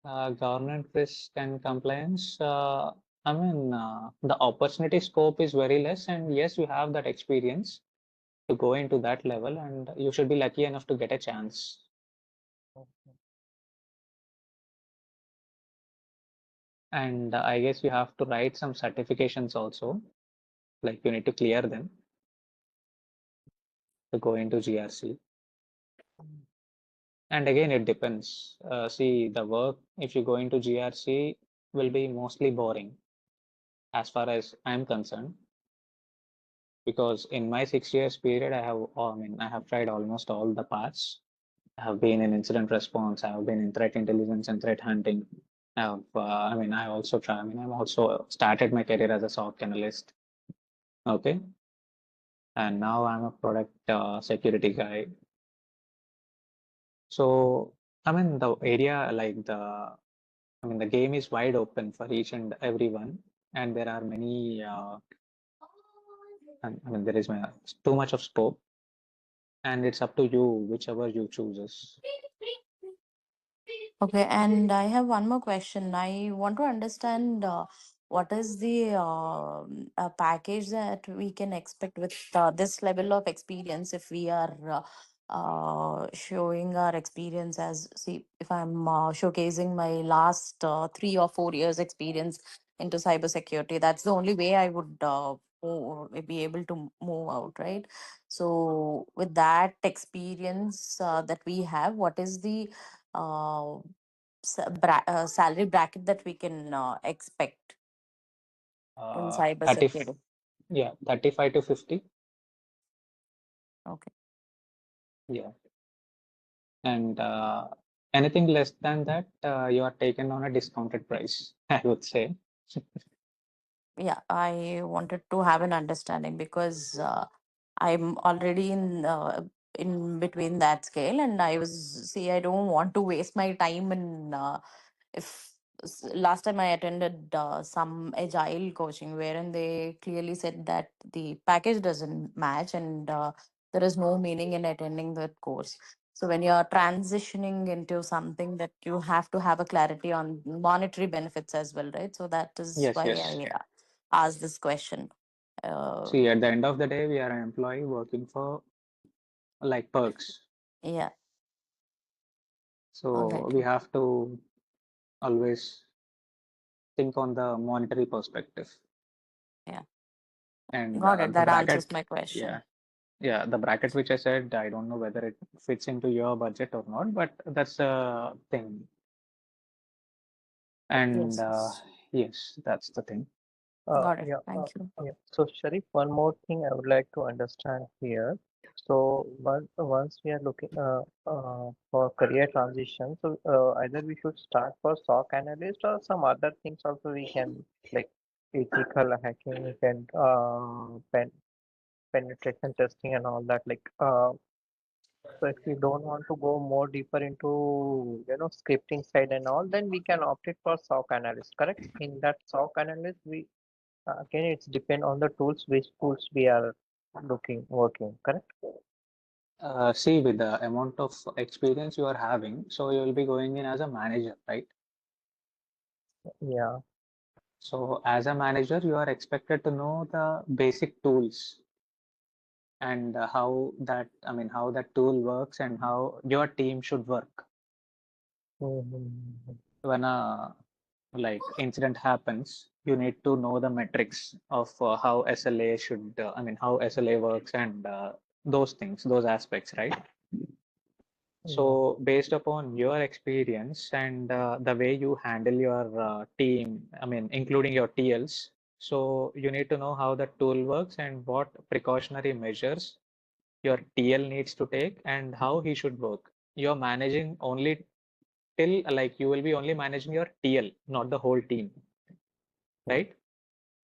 Government risk and compliance. I mean, the opportunity scope is very less, and yes, you have that experience to go into that level, and you should be lucky enough to get a chance. And I guess you have to write some certifications also, like you need to clear them to go into GRC. And again, it depends. See, the work, if you go into GRC, will be mostly boring as far as I'm concerned. Because in my 6 years period, I have tried almost all the paths. I have been in incident response. I have been in threat intelligence and threat hunting. I also try. I mean, I've also started my career as a SOC analyst. Okay, and now I'm a product security guy. So I mean, the area like the game is wide open for each and everyone, and there are many. There is too much of scope, and it's up to you whichever you chooses. Okay, and I have one more question. I want to understand what is the package that we can expect with this level of experience if we are showing our experience as, see, if I'm showcasing my last 3 or 4 years experience into cybersecurity, that's the only way I would be able to move out, right? So, with that experience that we have, what is the uh, salary bracket that we can expect in 30, cybersecurity? yeah, 35 to 50. Okay. Yeah. And anything less than that, you are taken on a discounted price, I would say. Yeah, I wanted to have an understanding because I'm already in between that scale, and I was, see, I don't want to waste my time in if last time I attended some agile coaching wherein they clearly said that the package doesn't match, and there is no meaning in attending that course. So when you're transitioning into something, that you have to have a clarity on monetary benefits as well, right? So that is Yes, why yes. I asked this question. See, at the end of the day, we are an employee working for like perks. Yeah, all So right. we have to always think on the monetary perspective. Yeah. And Got it. the That answers bracket, my question. yeah, yeah, the bracket which I said, I don't know whether it fits into your budget or not, but that's the thing. And Yes. yes, that's the thing. Got it. Yeah, Thank you. yeah. So Sharif, one more thing I would like to understand here. So once we are looking for career transition, so either we should start for SOC analyst or some other things also we can, like ethical hacking and penetration testing and all that. Like so if we don't want to go more deeper into scripting side and all, then we can opt it for SOC analyst. Correct? In that SOC analyst, we again, it's depend on the tools, which tools we are working, correct? See, with the amount of experience you are having, so you will be going in as a manager, right? Yeah. So as a manager, you are expected to know the basic tools and how that tool works and how your team should work. Mhm. When a incident happens, you need to know the metrics of how SLA how SLA works and those things, those aspects, right? Yeah. So based upon your experience and the way you handle your team, including your TLs, so you need to know how the tool works and what precautionary measures your TL needs to take and how he should work. You're managing only till you will be only managing your TL, not the whole team, right?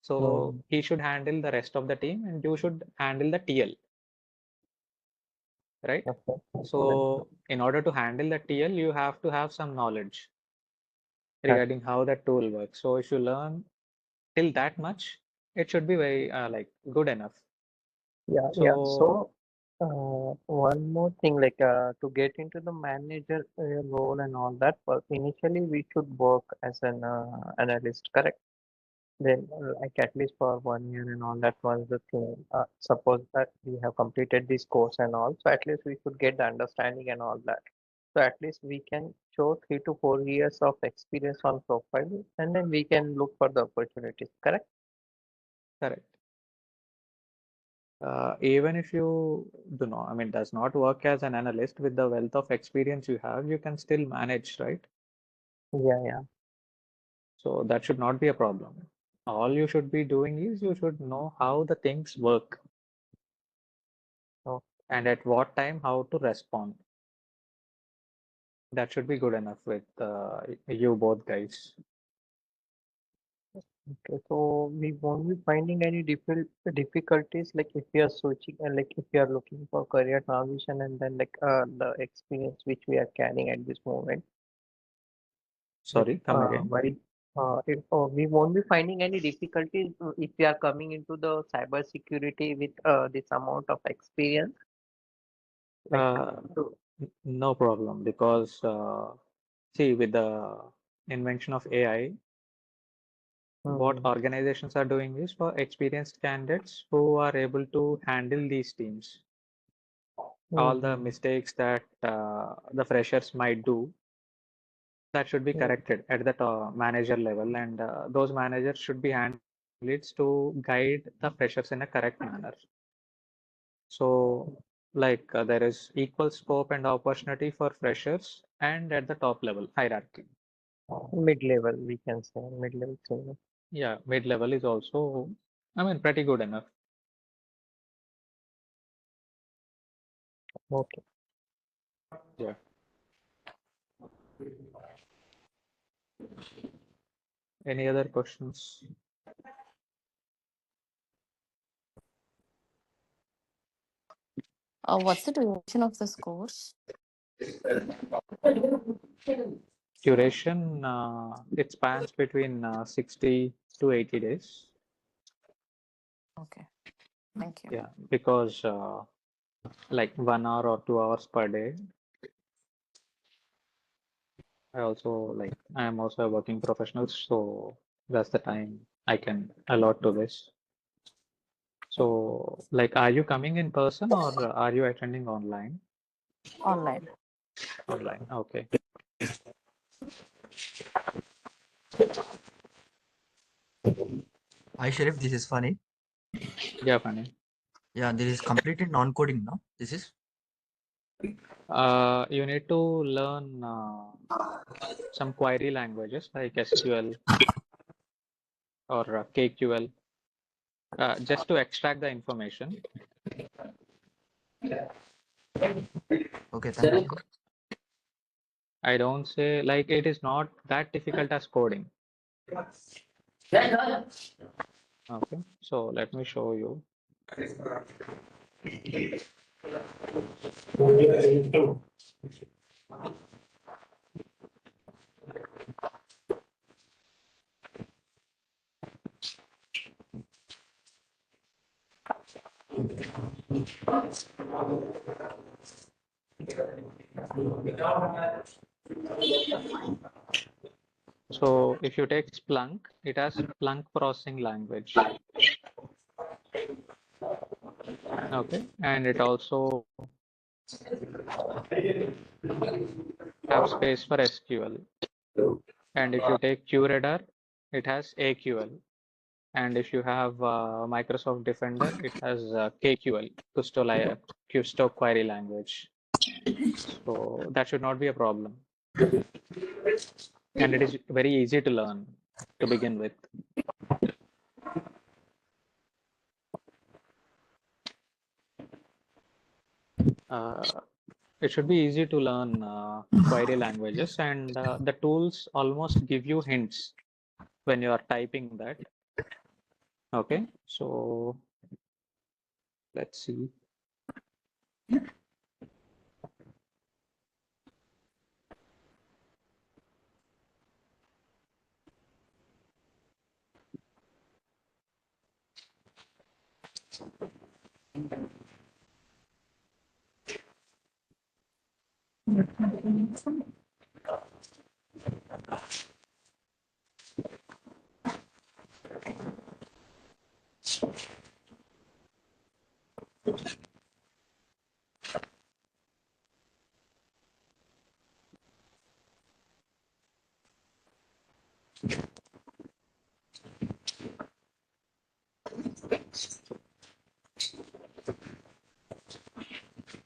So Mhm. he should handle the rest of the team and you should handle the TL, right? Okay. Right. So in order to handle the TL, you have to have some knowledge Correct. regarding how that tool works. So if you learn till that much, it should be very good enough. Yeah, yeah. So So, one more thing, like to get into the manager role and all that, but initially we should work as an analyst, correct? Then, like at least for 1 year and all that was the thing. Suppose that we have completed this course and all, so at least we should get the understanding and all that. So at least we can show 3 to 4 years of experience on profile, and then we can look for the opportunities. Correct? correct. Even if you do not, does not work as an analyst with the wealth of experience you have, you can still manage, right? Yeah, yeah. So that should not be a problem. All you should be doing is you should know how the things work Oh, and at what time how to respond. That should be good enough with you both guys. okay. So we won't be finding any difficulties like if we are switching and like if we are looking for career transition and then like the experience which we are carrying at this moment. Like Sorry, come again. while if we won't be finding any difficulties if we are coming into the cyber security with this amount of experience. Like Uh, to, no problem because see, with the invention of AI, what hmm, organizations are doing is for experienced candidates who are able to handle these teams. All the hmm, mistakes that the freshers might do, that should be hmm, corrected at the manager level, and those managers should be hand leads to guide the freshers in a correct manner. So, there is equal scope and opportunity for freshers and at the top level hierarchy. mid-level we can say mid-level senior. Yeah, mid level is also, pretty good enough. Okay. Yeah. Any other questions? What's the duration of this course? Duration, it spans between 60 to 80 days. Okay, thank you. Yeah, because 1 hour or 2 hours per day. I am also a working professional, so that's the time I can allot to this. So, are you coming in person or are you attending online? Online. Online, okay. Hi, Sharif. This is funny. Yeah, funny. Yeah, this is completely non-coding now. This is You need to learn some query languages like SQL or KQL just to extract the information. okay. Thank you. I don't say like it is not that difficult as coding. Okay, so let me show you. So if you take Splunk, it has Splunk processing language. Okay, and it also have space for SQL. And if you take QRadar, it has AQL. And if you have Microsoft Defender, it has KQL, Kusto query language. So that should not be a problem. And it is very easy to learn to begin with. It should be easy to learn query languages, and the tools almost give you hints when you are typing that. Okay, so let's see.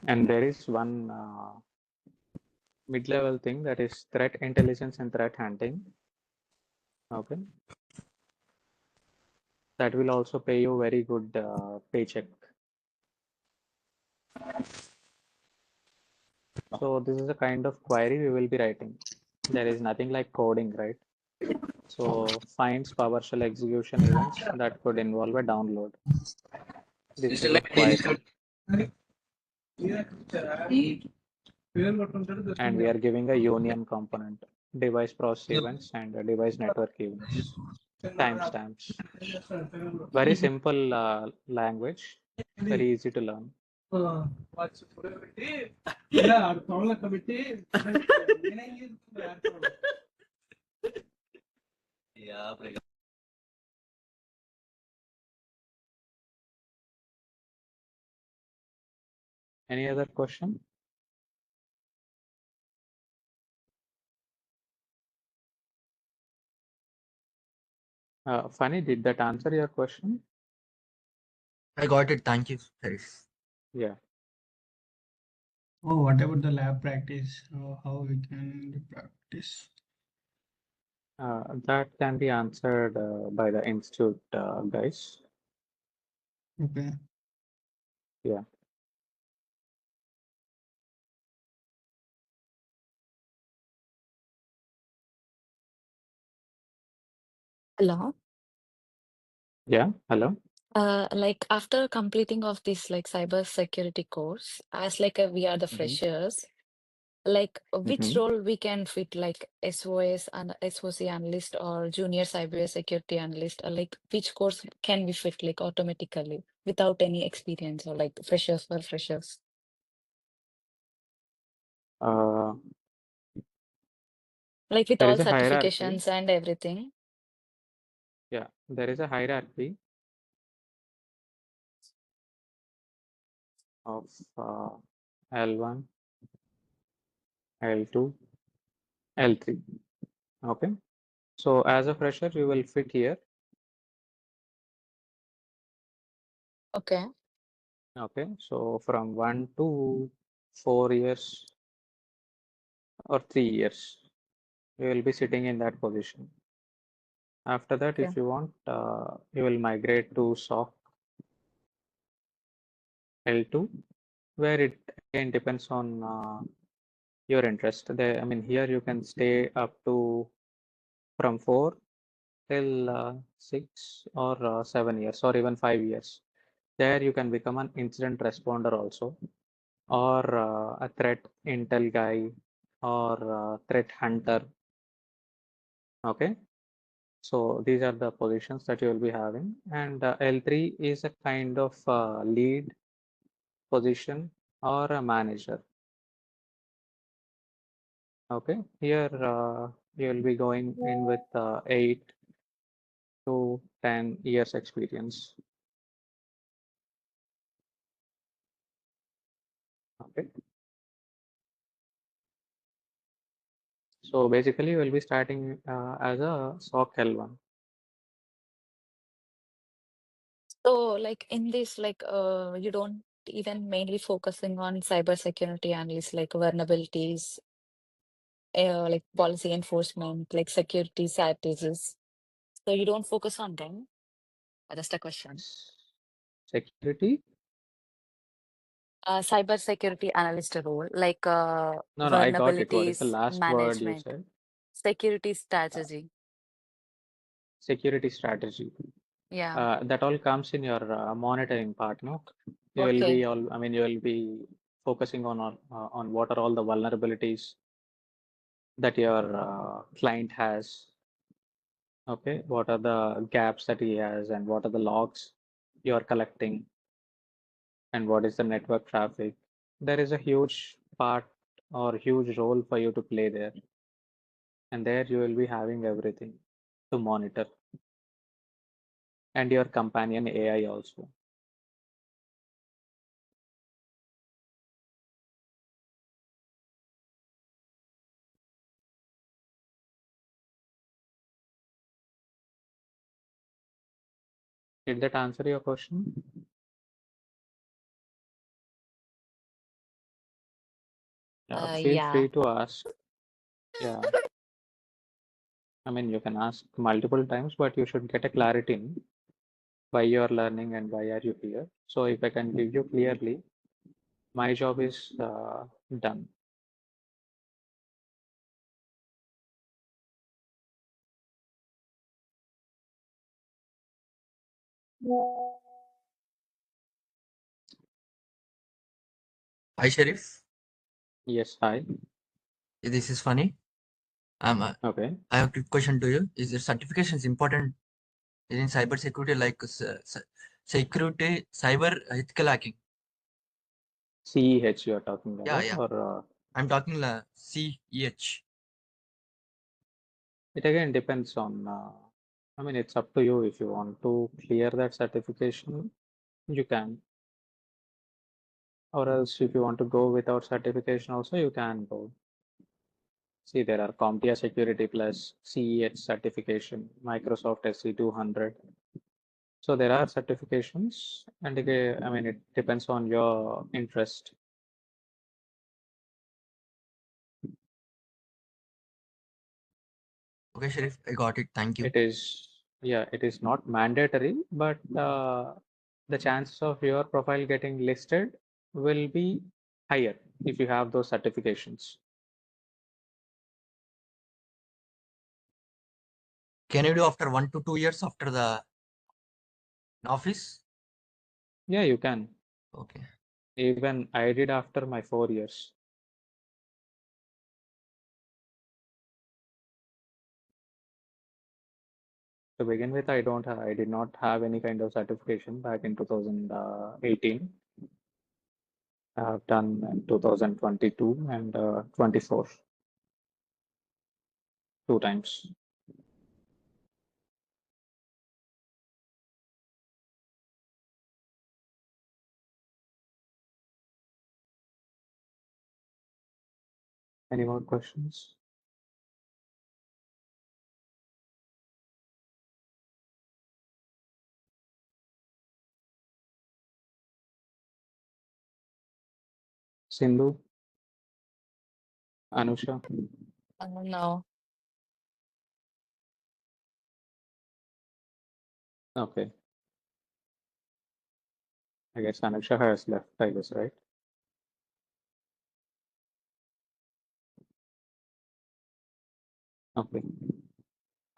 And there is one mid-level thing, that is threat intelligence and threat hunting. Okay, that will also pay you very good paycheck. So this is a kind of query we will be writing. There is nothing like coding, right? So finds PowerShell execution events that could involve a download. This is a query. And we are giving a union component, device process events and device network events, timestamps. Very simple language, very easy to learn. Any other question? Funny, did that answer your question? I got it. Thank you, Sharif. Yeah. Oh, what about the lab practice? How we can practice? That can be answered by the institute guys. Okay. Yeah. Hello. Yeah. Hello. Like after completing of this like cyber security course, as like we are the Mm-hmm. freshers, like which Mm-hmm. role we can fit, like SOS and SOC analyst or junior cyber security analyst, or like which course can we fit like automatically without any experience, or like freshers for freshers, Uh, like with there all is a hierarchy. certifications and everything. Yeah, there is a hierarchy of L1, L2, L3. Okay. So as a fresher, you will fit here. Okay. Okay, so from 1 to 4 years or 3 years, you will be sitting in that position. After that, Okay. if you want, you will migrate to SOC L2, where it again depends on your interest. I mean, here you can stay up to from 4 till 6 or 7 years, or even 5 years. There you can become an incident responder also, or a threat intel guy, or threat hunter. Okay, so these are the positions that you will be having, and L3 is a kind of lead position or a manager. Okay, here you will be going in with 8 to 10 years experience. Okay, so basically you will be starting as a SOC L1. So, like in this, you don't even mainly focusing on cybersecurity analysts, like vulnerabilities, like policy enforcement, like security strategies. So you don't focus on them. Just a question. Security? Cyber security analyst role, like No, I got it. What is the vulnerabilities last word you management, said? security Uh, strategy. Security strategy. Yeah. That all comes in your monitoring part, no? You will Okay. be all, I mean, you will be focusing on what are all the vulnerabilities that your client has. Okay, what are the gaps that he has, and what are the logs you are collecting, and what is the network traffic. There is a huge part or huge role for you to play there, and there you will be having everything to monitor, and your companion AI also. Did that answer your question? Feel Yeah. free to ask. Yeah, I mean, you can ask multiple times, but you should get a clarity in why you are learning and why are you here. So if I can give you clearly, my job is done. Hi, Sharif. Yes, hi. This is funny. Okay. I have a quick question to you. Is the certifications important in cybersecurity, like security, cyber ethical hacking? CEH you are talking Yeah, about, yeah. or I'm talking CEH. it again depends on, I mean, it's up to you. If you want to clear that certification, you can. Or else if you want to go without certification also, you can go. See, there are CompTIA Security Plus, CEH certification, Microsoft SC200. So there are certifications, and again, I mean, it depends on your interest. Okay, Sharif, I got it. Thank you. It is, yeah, it is not mandatory, but the chances of your profile getting listed will be higher if you have those certifications. Can you do after 1 to 2 years after the office? Yeah, you can. Okay. Even I did after my 4 years. To begin with, I did not have any kind of certification back in 2018. I have done in 2022 and 24, 2 times. Any more questions? Sindhu, Anusha. No. Okay. I guess Anusha has left, I guess, right? Okay.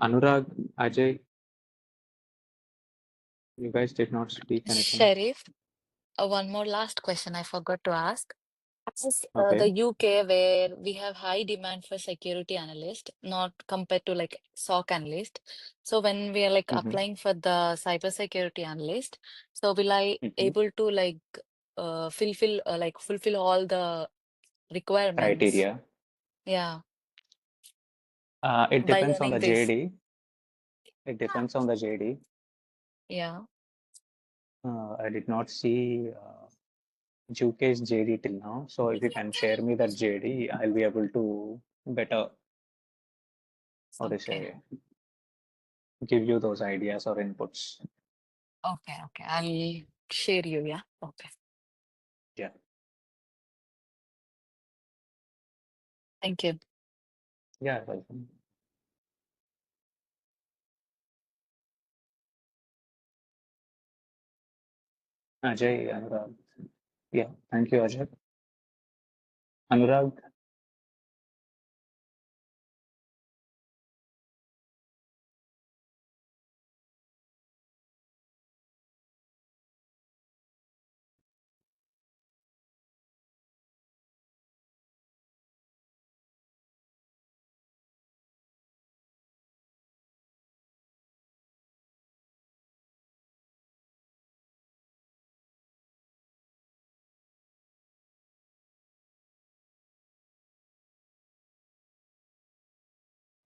Anurag, Ajay, you guys did not speak anything. Sharif, one more last question I forgot to ask. As Okay. the UK, where we have high demand for security analyst, not compared to like SOC analyst. So when we are like Mm-hmm. applying for the cybersecurity analyst, so will I Mm-hmm. able to like fulfill all the requirements? Criteria. Yeah, It by depends on learning the this. JD. It depends on the JD. Yeah. I did not see UK's JD till now. So if you can share me that JD, I'll be able to better, how to Okay. say, give you those ideas or inputs. Okay. Okay. I'll share you. Yeah. Okay. Yeah. Thank you. Yeah, welcome. Ajay, Anurag. Yeah, thank you, Ajay. Anurag,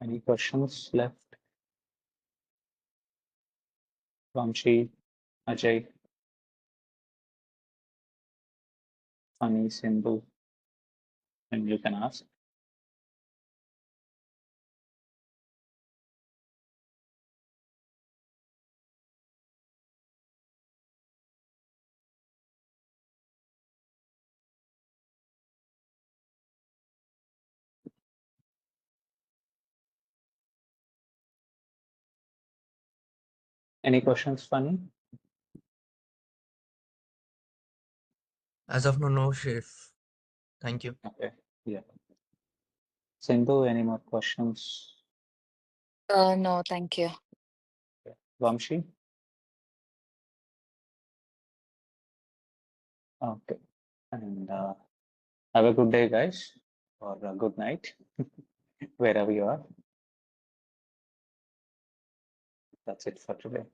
any questions left? Vamshi, Ajay, Funny, Sindhu, and you can ask. Any questions, Funny? As of now, no, Sheriff. Thank you. Okay, yeah. Sindhu, any more questions? No, thank you. Okay. Vamshi? Okay. And have a good day, guys, or a good night, wherever you are. That's it for today.